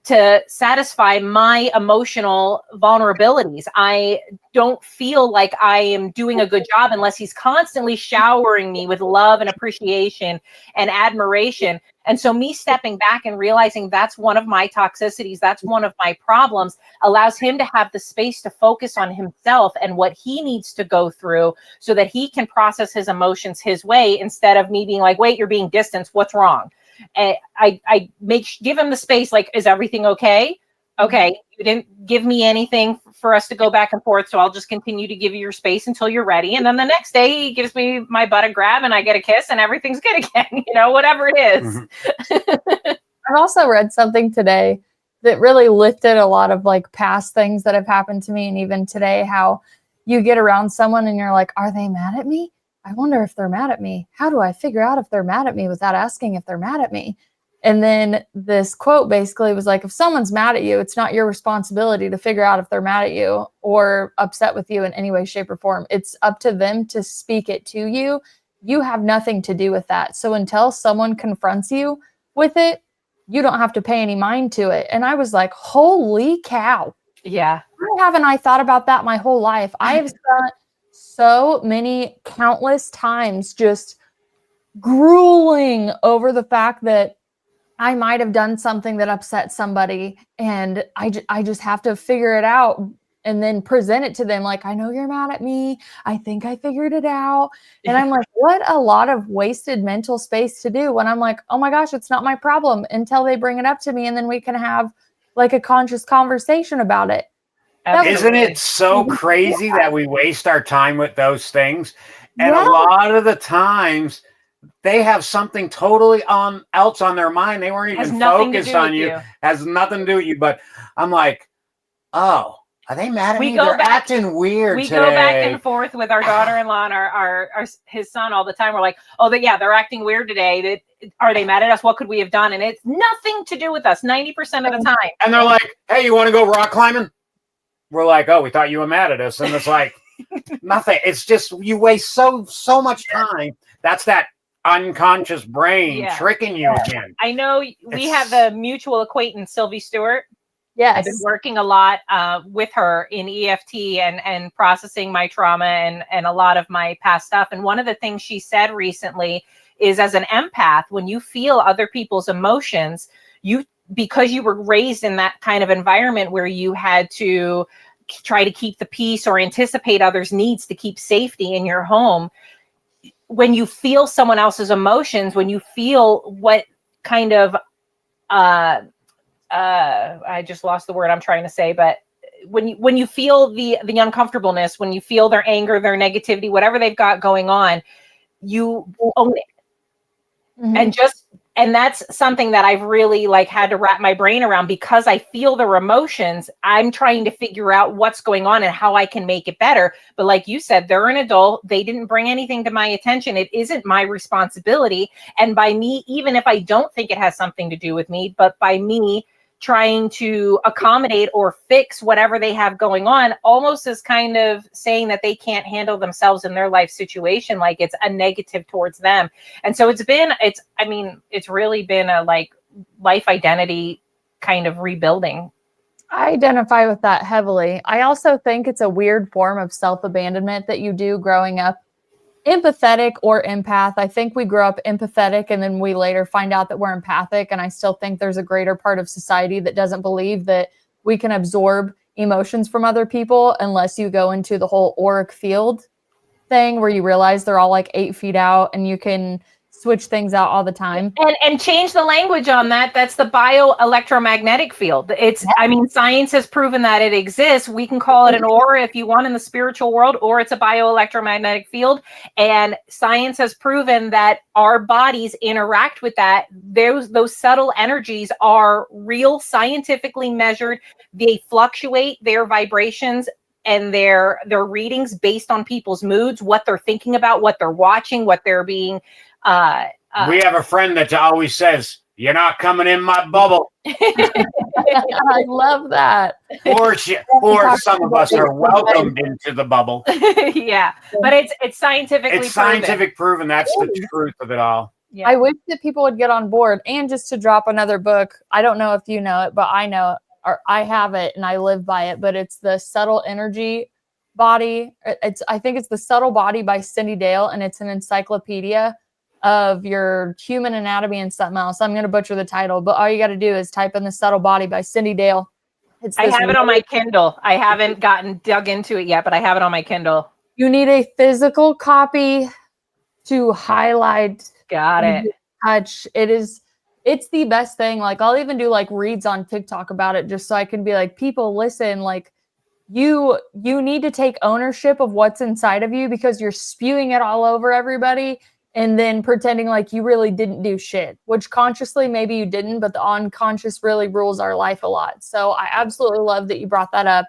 to satisfy my emotional vulnerabilities. I don't feel like I am doing a good job unless he's constantly showering me with love and appreciation and admiration. And so me stepping back and realizing that's one of my toxicities, that's one of my problems, allows him to have the space to focus on himself and what he needs to go through so that he can process his emotions his way, instead of me being like, wait, you're being distanced, what's wrong? And I give him the space, like, is everything okay? Okay, you didn't give me anything for us to go back and forth, so I'll just continue to give you your space until you're ready. And then the next day he gives me my butt a grab and I get a kiss and everything's good again, whatever it is. I've also read something today that really lifted a lot of like past things that have happened to me. And even today, how you get around someone and you're like, are they mad at me? I wonder if they're mad at me. How do I figure out if they're mad at me without asking if they're mad at me? And then this quote basically was like, if someone's mad at you, it's not your responsibility to figure out if they're mad at you or upset with you in any way, shape, or form. It's up to them to speak it to you. You have nothing to do with that. So until someone confronts you with it, you don't have to pay any mind to it. And I was like, holy cow. Yeah. Why haven't I thought about that my whole life? I have spent so many countless times just grueling over the fact that I might have done something that upset somebody, and I just have to figure it out and then present it to them like, I know you're mad at me. I think I figured it out. And I'm like, what a lot of wasted mental space to do when I'm like, oh my gosh, it's not my problem, until they bring it up to me and then we can have like a conscious conversation about it. Isn't it so crazy that we waste our time with those things? And a lot of the times they have something totally else on their mind. They weren't even focused on you. Has nothing to do with you. But I'm like, oh, are they mad at me? They're acting weird today. Go back and forth with our daughter-in-law and his son all the time. We're like, oh, they're acting weird today. Are they mad at us? What could we have done? And it's nothing to do with us 90% of the time. And they're like, hey, you want to go rock climbing? We're like, oh, we thought you were mad at us. And it's like, nothing. It's just, you waste so much time. That's that unconscious brain tricking you again. I know we have the mutual acquaintance, Sylvie Stewart. Yes. I've been working a lot with her in EFT and processing my trauma and a lot of my past stuff. And one of the things she said recently is, as an empath, when you feel other people's emotions, because you were raised in that kind of environment where you had to try to keep the peace or anticipate others' needs to keep safety in your home, when you feel someone else's emotions, when you feel what kind of, I just lost the word I'm trying to say, but when you feel the uncomfortableness, when you feel their anger, their negativity, whatever they've got going on, you own it. Mm-hmm. And that's something that I've really had to wrap my brain around, because I feel their emotions. I'm trying to figure out what's going on and how I can make it better. But like you said, they're an adult. They didn't bring anything to my attention. It isn't my responsibility. And by me, even if I don't think it has something to do with me, but by me trying to accommodate or fix whatever they have going on, almost as kind of saying that they can't handle themselves in their life situation, like it's a negative towards them. And so it's really been a life identity kind of rebuilding. I identify with that heavily. I also think it's a weird form of self-abandonment that you do growing up empathetic or empath. I think we grow up empathetic and then we later find out that we're empathic. And I still think there's a greater part of society that doesn't believe that we can absorb emotions from other people unless you go into the whole auric field thing where you realize they're all 8 feet out and you can switch things out all the time. And change the language on that. That's the bioelectromagnetic field. Science has proven that it exists. We can call it an aura if you want in the spiritual world, or it's a bioelectromagnetic field. And science has proven that our bodies interact with that. Those subtle energies are real, scientifically measured. They fluctuate, their vibrations and their readings based on people's moods, what they're thinking about, what they're watching, what they're being we have a friend that always says, "You're not coming in my bubble." I love that. Or some of us are welcomed into the bubble. Yeah, but it's scientifically scientific proven. That's the truth of it all. Yeah. I wish that people would get on board. And just to drop another book, I don't know if you know it, but I know, or I have it and I live by it, but it's The Subtle Energy Body. I think it's The Subtle Body by Cindy Dale, and it's an encyclopedia of your human anatomy and something else. I'm going to butcher the title, but all you got to do is type in The Subtle Body by Cindy Dale. I have it on my Kindle. I haven't dug into it yet, but I have it on my Kindle. You need a physical copy to highlight. Got it. Touch. It's the best thing. Like, I'll even do like reads on TikTok about it, just so I can be like, people, listen, like you need to take ownership of what's inside of you, because you're spewing it all over everybody and then pretending like you really didn't do shit, which consciously maybe you didn't, but the unconscious really rules our life a lot. So I absolutely love that you brought that up,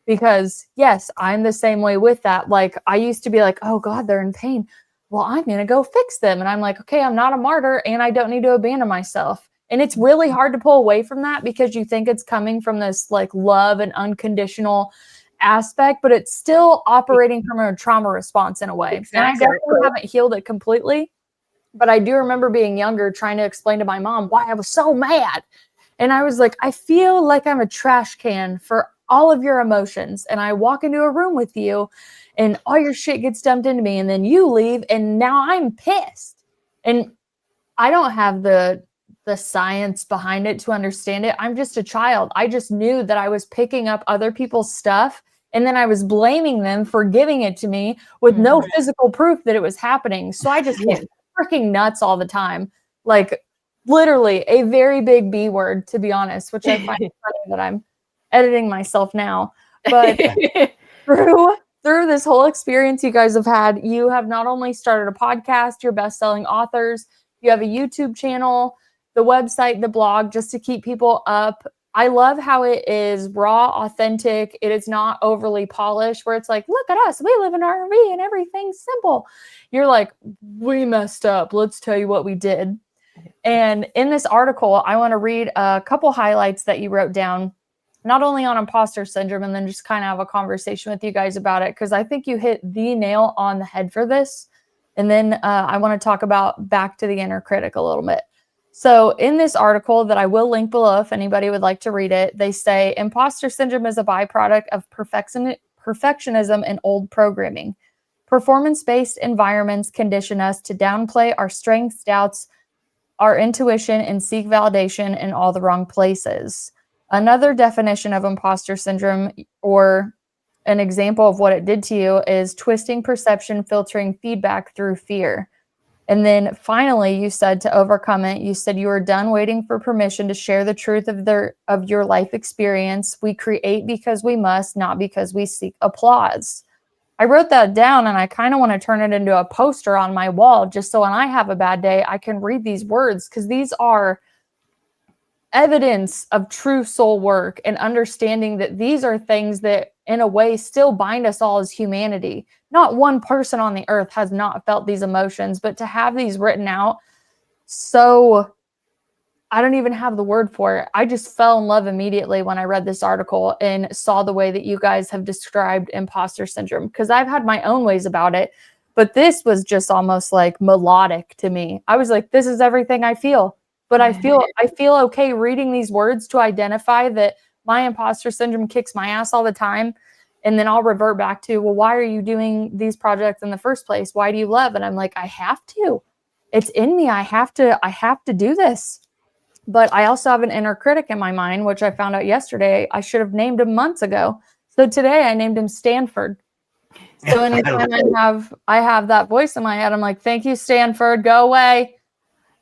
because yes, I'm the same way with that. Like, I used to be like, oh God, they're in pain. Well, I'm going to go fix them. And I'm like, okay, I'm not a martyr and I don't need to abandon myself. And it's really hard to pull away from that, because you think it's coming from this like love and unconditional aspect, but it's still operating from a trauma response in a way. Exactly. And I definitely haven't healed it completely, but I do remember being younger, trying to explain to my mom why I was so mad. And I was like, I feel like I'm a trash can for all of your emotions. And I walk into a room with you and all your shit gets dumped into me, and then you leave and now I'm pissed. And I don't have the science behind it to understand it. I'm just a child. I just knew that I was picking up other people's stuff, and then I was blaming them for giving it to me with no physical proof that it was happening. So I just get freaking nuts all the time. Like, literally a very big B word, to be honest, which I find funny that I'm editing myself now. But through this whole experience you guys have had, you have not only started a podcast, you're best-selling authors, you have a YouTube channel, the website, the blog, just to keep people up. I love how it is raw, authentic. It is not overly polished, where it's like, look at us, we live in an RV and everything's simple. You're like, we messed up. Let's tell you what we did. And in this article, I want to read a couple highlights that you wrote down, not only on imposter syndrome, and then just kind of have a conversation with you guys about it, because I think you hit the nail on the head for this. And then I want to talk about back to the inner critic a little bit. So in this article that I will link below, if anybody would like to read it, they say imposter syndrome is a byproduct of perfectionism and old programming. Performance-based environments condition us to downplay our strengths, doubts, our intuition, and seek validation in all the wrong places. Another definition of imposter syndrome, or an example of what it did to you, is twisting perception, filtering feedback through fear. And then finally, you said to overcome it, you said you were done waiting for permission to share the truth of your life experience. We create because we must, not because we seek applause. I wrote that down, and I kind of want to turn it into a poster on my wall, just so when I have a bad day, I can read these words, because these are evidence of true soul work, and understanding that these are things that in a way still bind us all as humanity. Not one person on the earth has not felt these emotions, but to have these written out, so I don't even have the word for it. I just fell in love immediately when I read this article and saw the way that you guys have described imposter syndrome, because I've had my own ways about it, but this was just almost like melodic to me. I was like, this is everything I feel. But I feel okay reading these words to identify that my imposter syndrome kicks my ass all the time. And then I'll revert back to, well, why are you doing these projects in the first place? Why do you love? And I'm like, I have to. It's in me. I have to do this. But I also have an inner critic in my mind, which I found out yesterday. I should have named him months ago. So today I named him Stanford. So anytime I have that voice in my head, I'm like, thank you, Stanford, go away.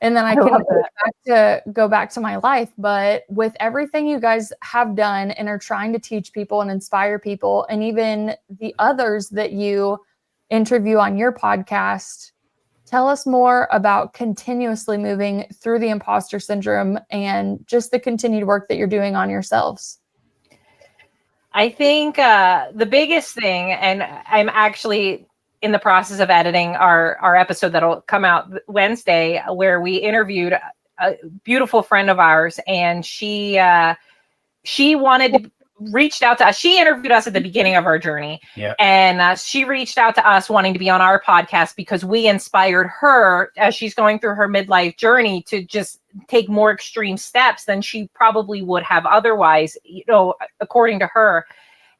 And then I can go back to my life. But with everything you guys have done and are trying to teach people and inspire people, and even the others that you interview on your podcast, tell us more about continuously moving through the imposter syndrome and just the continued work that you're doing on yourselves. I think the biggest thing, and I'm actually in the process of editing our episode that'll come out Wednesday, where we interviewed a beautiful friend of ours, and she wanted to reached out to us. She interviewed us at the beginning of our journey. Yeah. And she reached out to us wanting to be on our podcast because we inspired her as she's going through her midlife journey to just take more extreme steps than she probably would have otherwise, according to her.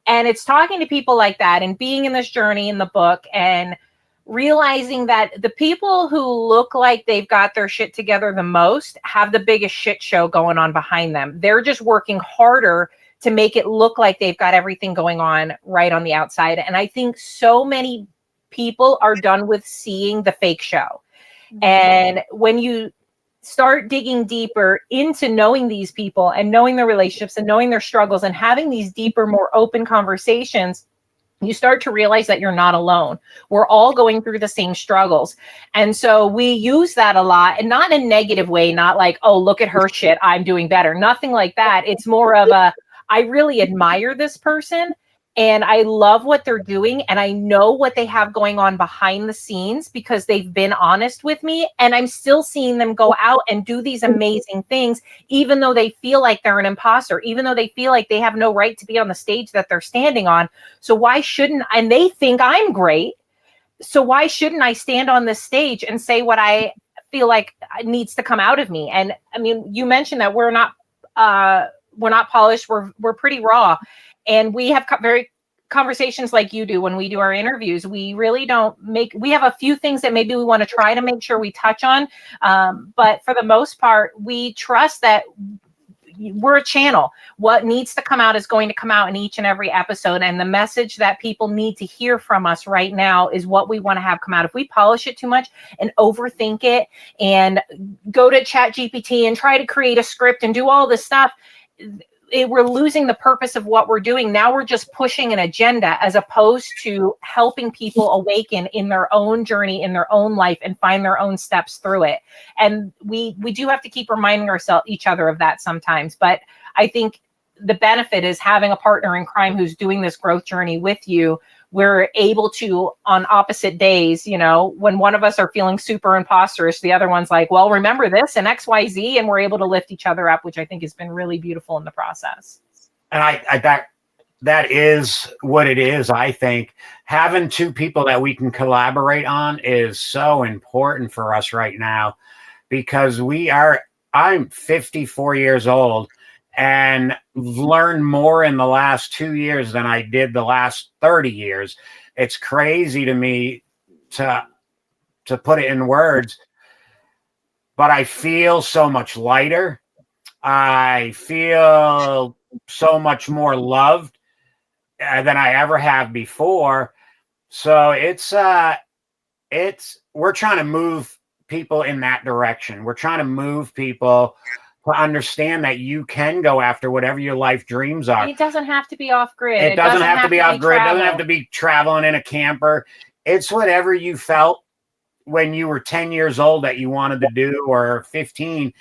And it's talking to people like that and being in this journey in the book and realizing that the people who look like they've got their shit together the most have the biggest shit show going on behind them. They're just working harder to make it look like they've got everything going on right on the outside. And I think so many people are done with seeing the fake show. Mm-hmm. And when you start digging deeper into knowing these people and knowing their relationships and knowing their struggles and having these deeper, more open conversations, you start to realize that you're not alone. We're all going through the same struggles. And so we use that a lot, and not in a negative way, not like, oh, look at her shit, I'm doing better. Nothing like that. It's more of a, I really admire this person and I love what they're doing. And I know what they have going on behind the scenes because they've been honest with me. And I'm still seeing them go out and do these amazing things, even though they feel like they're an imposter, even though they feel like they have no right to be on the stage that they're standing on. So why shouldn't, and they think I'm great. So why shouldn't I stand on this stage and say what I feel like needs to come out of me? And I mean, you mentioned that we're not polished. We're pretty raw. And we have very conversations like you do when we do our interviews. We really we have a few things that maybe we want to try to make sure we touch on. But for the most part, we trust that we're a channel. What needs to come out is going to come out in each and every episode. And the message that people need to hear from us right now is what we want to have come out. If we polish it too much and overthink it and go to ChatGPT and try to create a script and do all this stuff, we're losing the purpose of what we're doing. Now we're just pushing an agenda as opposed to helping people awaken in their own journey, in their own life, and find their own steps through it. And we do have to keep reminding each other of that sometimes. But I think the benefit is having a partner in crime who's doing this growth journey with you. We're able to, on opposite days, when one of us are feeling super imposterish, the other one's like, well, remember this and XYZ, and we're able to lift each other up, which I think has been really beautiful in the process. And that is what it is. I think having two people that we can collaborate on is so important for us right now, because I'm 54 years old and learned more in the last 2 years than I did the last 30 years. It's crazy to me to put it in words, but I feel so much lighter. I feel so much more loved than I ever have before. So we're trying to move people in that direction. We're trying to move people to understand that you can go after whatever your life dreams are. It doesn't have to be off grid. It doesn't have to be off grid. It doesn't have to be traveling in a camper. It's whatever you felt when you were 10 years old that you wanted to do, or 15.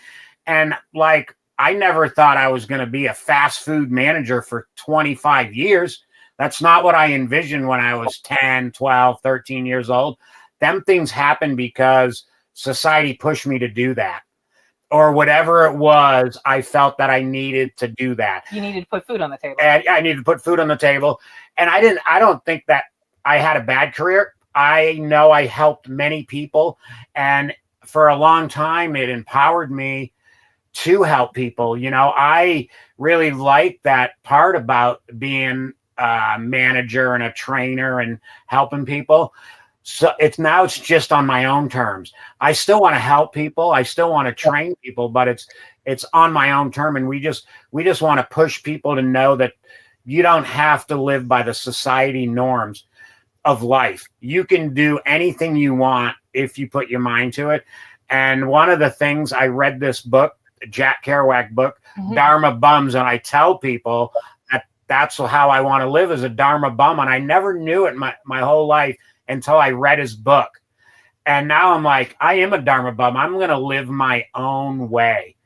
And like, I never thought I was going to be a fast food manager for 25 years. That's not what I envisioned when I was 10, 12, 13 years old. Them things happened because society pushed me to do that. Or whatever it was, I felt that I needed to do that. You needed to put food on the table. And I needed to put food on the table. And I don't think that I had a bad career. I know I helped many people. And for a long time, it empowered me to help people. I really like that part about being a manager and a trainer and helping people. So it's just on my own terms. I still want to help people. I still want to train people, but it's on my own term. And we just want to push people to know that you don't have to live by the society norms of life. You can do anything you want if you put your mind to it. And one of the things, I read this book, Jack Kerouac book, mm-hmm. Dharma Bums, and I tell people that that's how I want to live, as a Dharma bum. And I never knew it my whole life until I read his book. And now I'm like, I am a Dharma bum. I'm going to live my own way.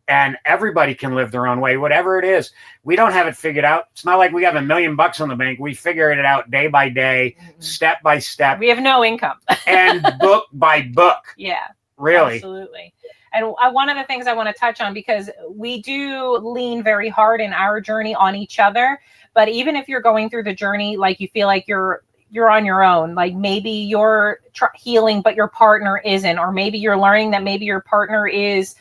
And everybody can live their own way, whatever it is. We don't have it figured out. It's not like we have $1 million in the bank. We figure it out day by day, mm-hmm. step by step. We have no income. And book by book. Yeah. Really. Absolutely. And one of the things I want to touch on, because we do lean very hard in our journey on each other. But even if you're going through the journey, like you feel like you're on your own, like maybe you're healing, but your partner isn't, or maybe you're learning that maybe your partner is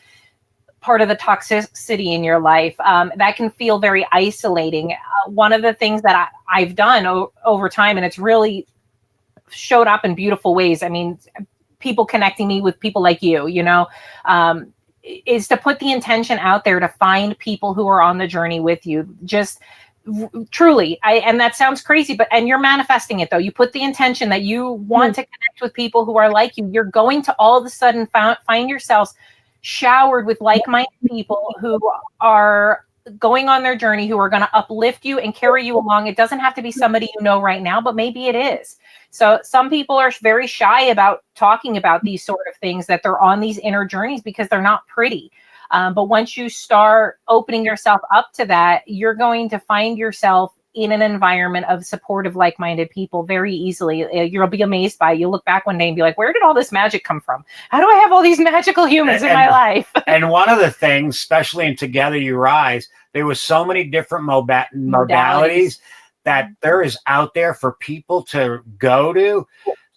part of the toxicity in your life, that can feel very isolating. One of the things that I've done over time, and it's really showed up in beautiful ways. I mean, people connecting me with people like you, is to put the intention out there to find people who are on the journey with you. Just truly, and that sounds crazy, and you're manifesting it though. You put the intention that you want to connect with people who are like you. You're going to all of a sudden find yourselves showered with like-minded people who are going on their journey, who are going to uplift you and carry you along. It doesn't have to be somebody you know right now, but maybe it is. So some people are very shy about talking about these sort of things, that they're on these inner journeys, because they're not pretty. But once you start opening yourself up to that, you're going to find yourself in an environment of supportive, like-minded people very easily. You'll be amazed by it. You'll look back one day and be like, where did all this magic come from? How do I have all these magical humans in my life? And one of the things, especially in Together You Rise, there was so many different modalities that there is out there for people to go to.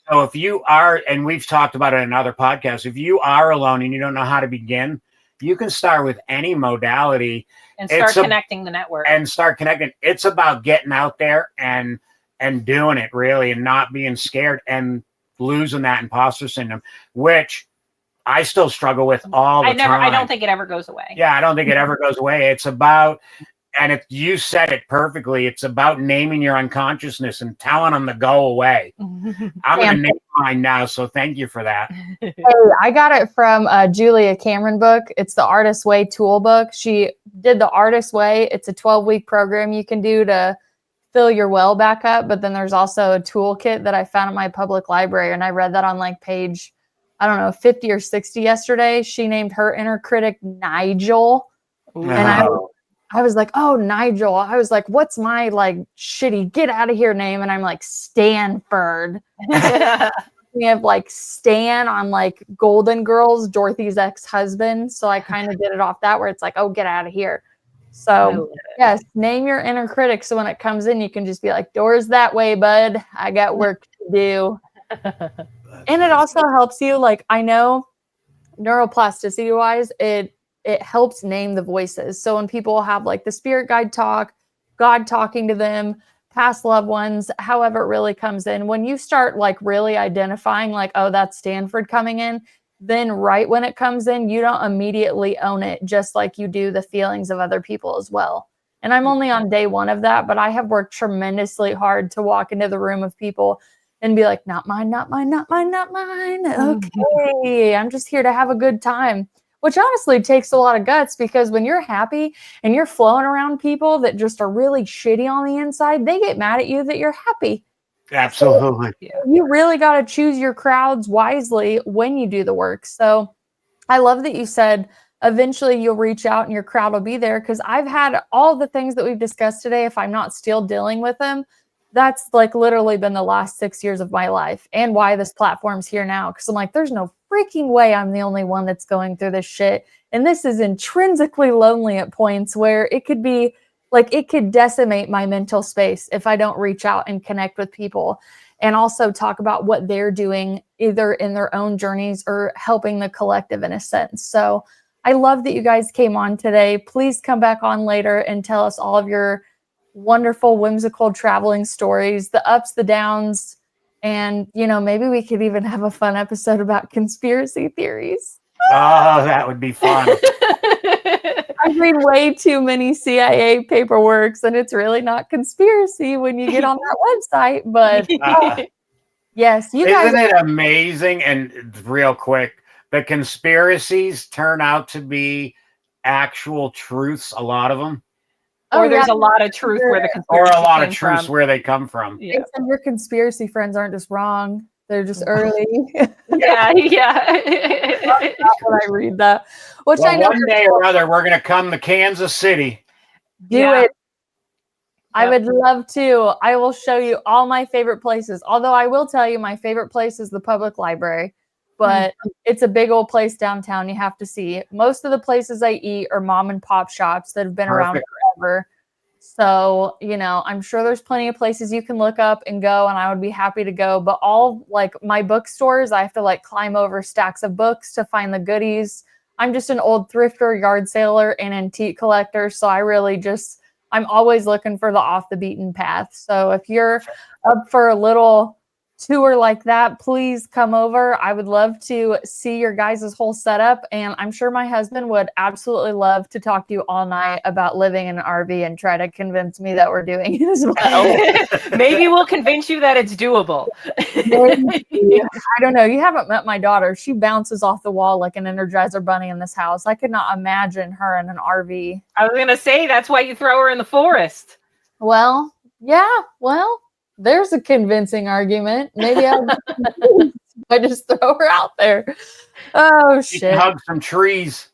So if you are, and we've talked about it in other podcasts, if you are alone and you don't know how to begin, you can start with any modality and start connecting the network. And start connecting. It's about getting out there and doing it, really, and not being scared and losing that imposter syndrome, which I still struggle with all the time. I don't think it ever goes away. Yeah, I don't think it ever goes away. It's about, and if you said it perfectly, it's about naming your unconsciousness and telling them to go away. I'm going to name mine now, so thank you for that. Hey, I got it from Julia Cameron book. It's the Artist's Way tool book. She did the Artist's Way. It's a 12-week program you can do to fill your well back up. But then there's also a toolkit that I found at my public library, and I read that on like page, I don't know, 50 or 60 yesterday. She named her inner critic Nigel. And I was like, oh, Nigel. I was like, what's my like shitty get out of here name? And I'm like, Stanford. We have like Stan on like Golden Girls, Dorothy's ex-husband. So I kind of did it off that, where it's like, oh, get out of here. So yes, name your inner critic. So when it comes in, you can just be like, doors that way, bud. I got work to do. And it also helps you. Like, I know neuroplasticity wise, it helps name the voices. So when people have like the spirit guide talk, God talking to them, past loved ones, however it really comes in, when you start like really identifying like, oh, that's Stanford coming in, then right when it comes in, you don't immediately own it, just like you do the feelings of other people as well. And I'm only on day one of that, but I have worked tremendously hard to walk into the room of people and be like, not mine, not mine, not mine, not mine. Okay, I'm just here to have a good time. Which honestly takes a lot of guts, because when you're happy and you're flowing around people that just are really shitty on the inside, they get mad at you that you're happy. Absolutely. So you really got to choose your crowds wisely when you do the work. So I love that you said eventually you'll reach out and your crowd will be there, because I've had all the things that we've discussed today. If I'm not still dealing with them, that's like literally been the last 6 years of my life, and why this platform's here now. Because I'm like, there's no freaking way I'm the only one that's going through this shit. And this is intrinsically lonely at points, where it could be like, it could decimate my mental space if I don't reach out and connect with people, and also talk about what they're doing either in their own journeys or helping the collective in a sense. So I love that you guys came on today. Please come back on later and tell us all of your wonderful, whimsical traveling stories, the ups, the downs, and, maybe we could even have a fun episode about conspiracy theories. Oh, that would be fun. I read way too many CIA paperworks, and it's really not conspiracy when you get on that website. But yes, you guys. Isn't it amazing? And real quick, the conspiracies turn out to be actual truths, a lot of them. Or there's a lot of truth where the conspiracy or a lot of truths where they come from. Yeah. And your conspiracy friends aren't just wrong; they're just early. Yeah. That's when I read that. Which I know one day or other we're going to come to Kansas City. Do it. I would love to. I will show you all my favorite places. Although I will tell you, my favorite place is the public library. but it's a big old place downtown. You have to see. Most of the places I eat are mom and pop shops that have been around forever. So, you know, I'm sure there's plenty of places you can look up and go, and I would be happy to go. But all like my bookstores, I have to like climb over stacks of books to find the goodies. I'm just an old thrifter, yard sailor, and antique collector. So I really just, I'm always looking for the off the beaten path. So if you're up for a little tour like that, please come over. I would love to see your guys' whole setup, and I'm sure my husband would absolutely love to talk to you all night about living in an RV and try to convince me that we're doing it as well. Maybe we'll convince you that it's doable. I don't know. You haven't met my daughter. She bounces off the wall like an Energizer bunny in this house. I could not imagine her in an RV. I was gonna say that's why you throw her in the forest. Well, yeah. Well, there's a convincing argument. Maybe I just throw her out there. Oh, She shit. can hug some trees.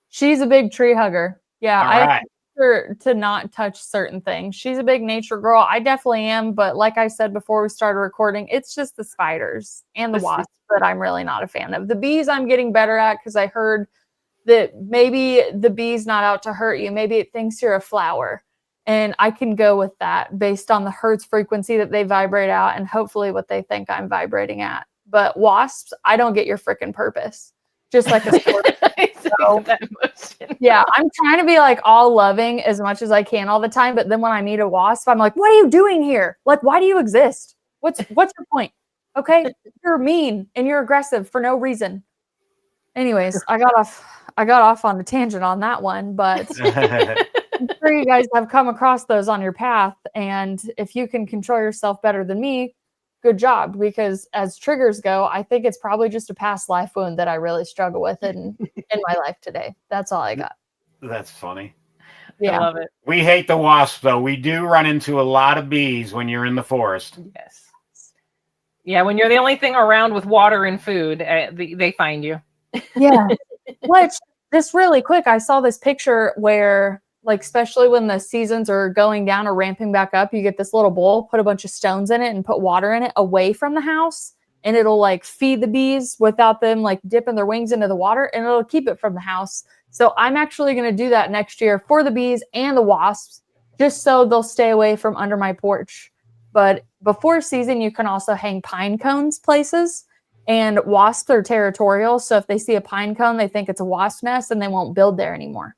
She's a big tree hugger. Yeah, All I right. asked her to not touch certain things. She's a big nature girl. I definitely am. But like I said before we started recording, it's just the spiders and the wasps that I'm really not a fan of. The bees I'm getting better at because I heard that maybe the bee's not out to hurt you. Maybe it thinks you're a flower. And I can go with that based on the hertz frequency that they vibrate out and hopefully what they think I'm vibrating at. But wasps, I don't get your freaking purpose. Just like a scorpion. So, yeah, I'm trying to be like all loving as much as I can all the time. But then when I meet a wasp, I'm like, what are you doing here? Like, why do you exist? What's your point? Okay, you're mean and you're aggressive for no reason. Anyways, I got off on a tangent on that one, but I'm sure you guys have come across those on your path. And if you can control yourself better than me, good job. Because as triggers go, I think it's probably just a past life wound that I really struggle with in my life today. That's all I got. That's funny. Yeah. I love it. We hate the wasps, though. We do run into a lot of bees when you're in the forest. Yes. Yeah, when you're the only thing around with water and food, they find you. Yeah. Which, just really quick, I saw this picture where, like, especially when the seasons are going down or ramping back up, you get this little bowl, put a bunch of stones in it and put water in it away from the house. And it'll like feed the bees without them like dipping their wings into the water, and it'll keep it from the house. So I'm actually going to do that next year for the bees and the wasps, just so they'll stay away from under my porch. But before season, you can also hang pine cones places. And wasps are territorial. So if they see a pine cone, they think it's a wasp nest and they won't build there anymore.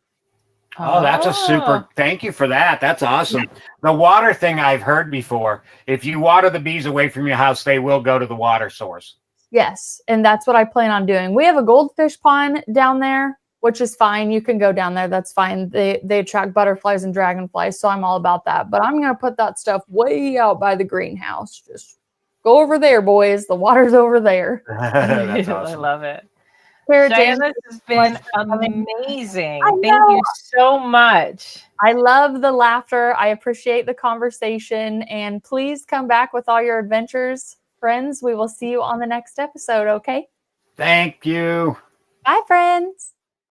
Oh, that's a super, thank you for that. That's awesome. The water thing I've heard before. If you water the bees away from your house, they will go to the water source. Yes. And that's what I plan on doing. We have a goldfish pond down there, which is fine. You can go down there. That's fine. They attract butterflies and dragonflies. So I'm all about that. But I'm going to put that stuff way out by the greenhouse. Just go over there, boys. The water's over there. That's awesome. I love it. Cara, Diane, James, this has been amazing. I Thank know. you so much. I love the laughter. I appreciate the conversation. And please come back with all your adventures, friends. We will see you on the next episode, okay? Thank you. Bye, friends.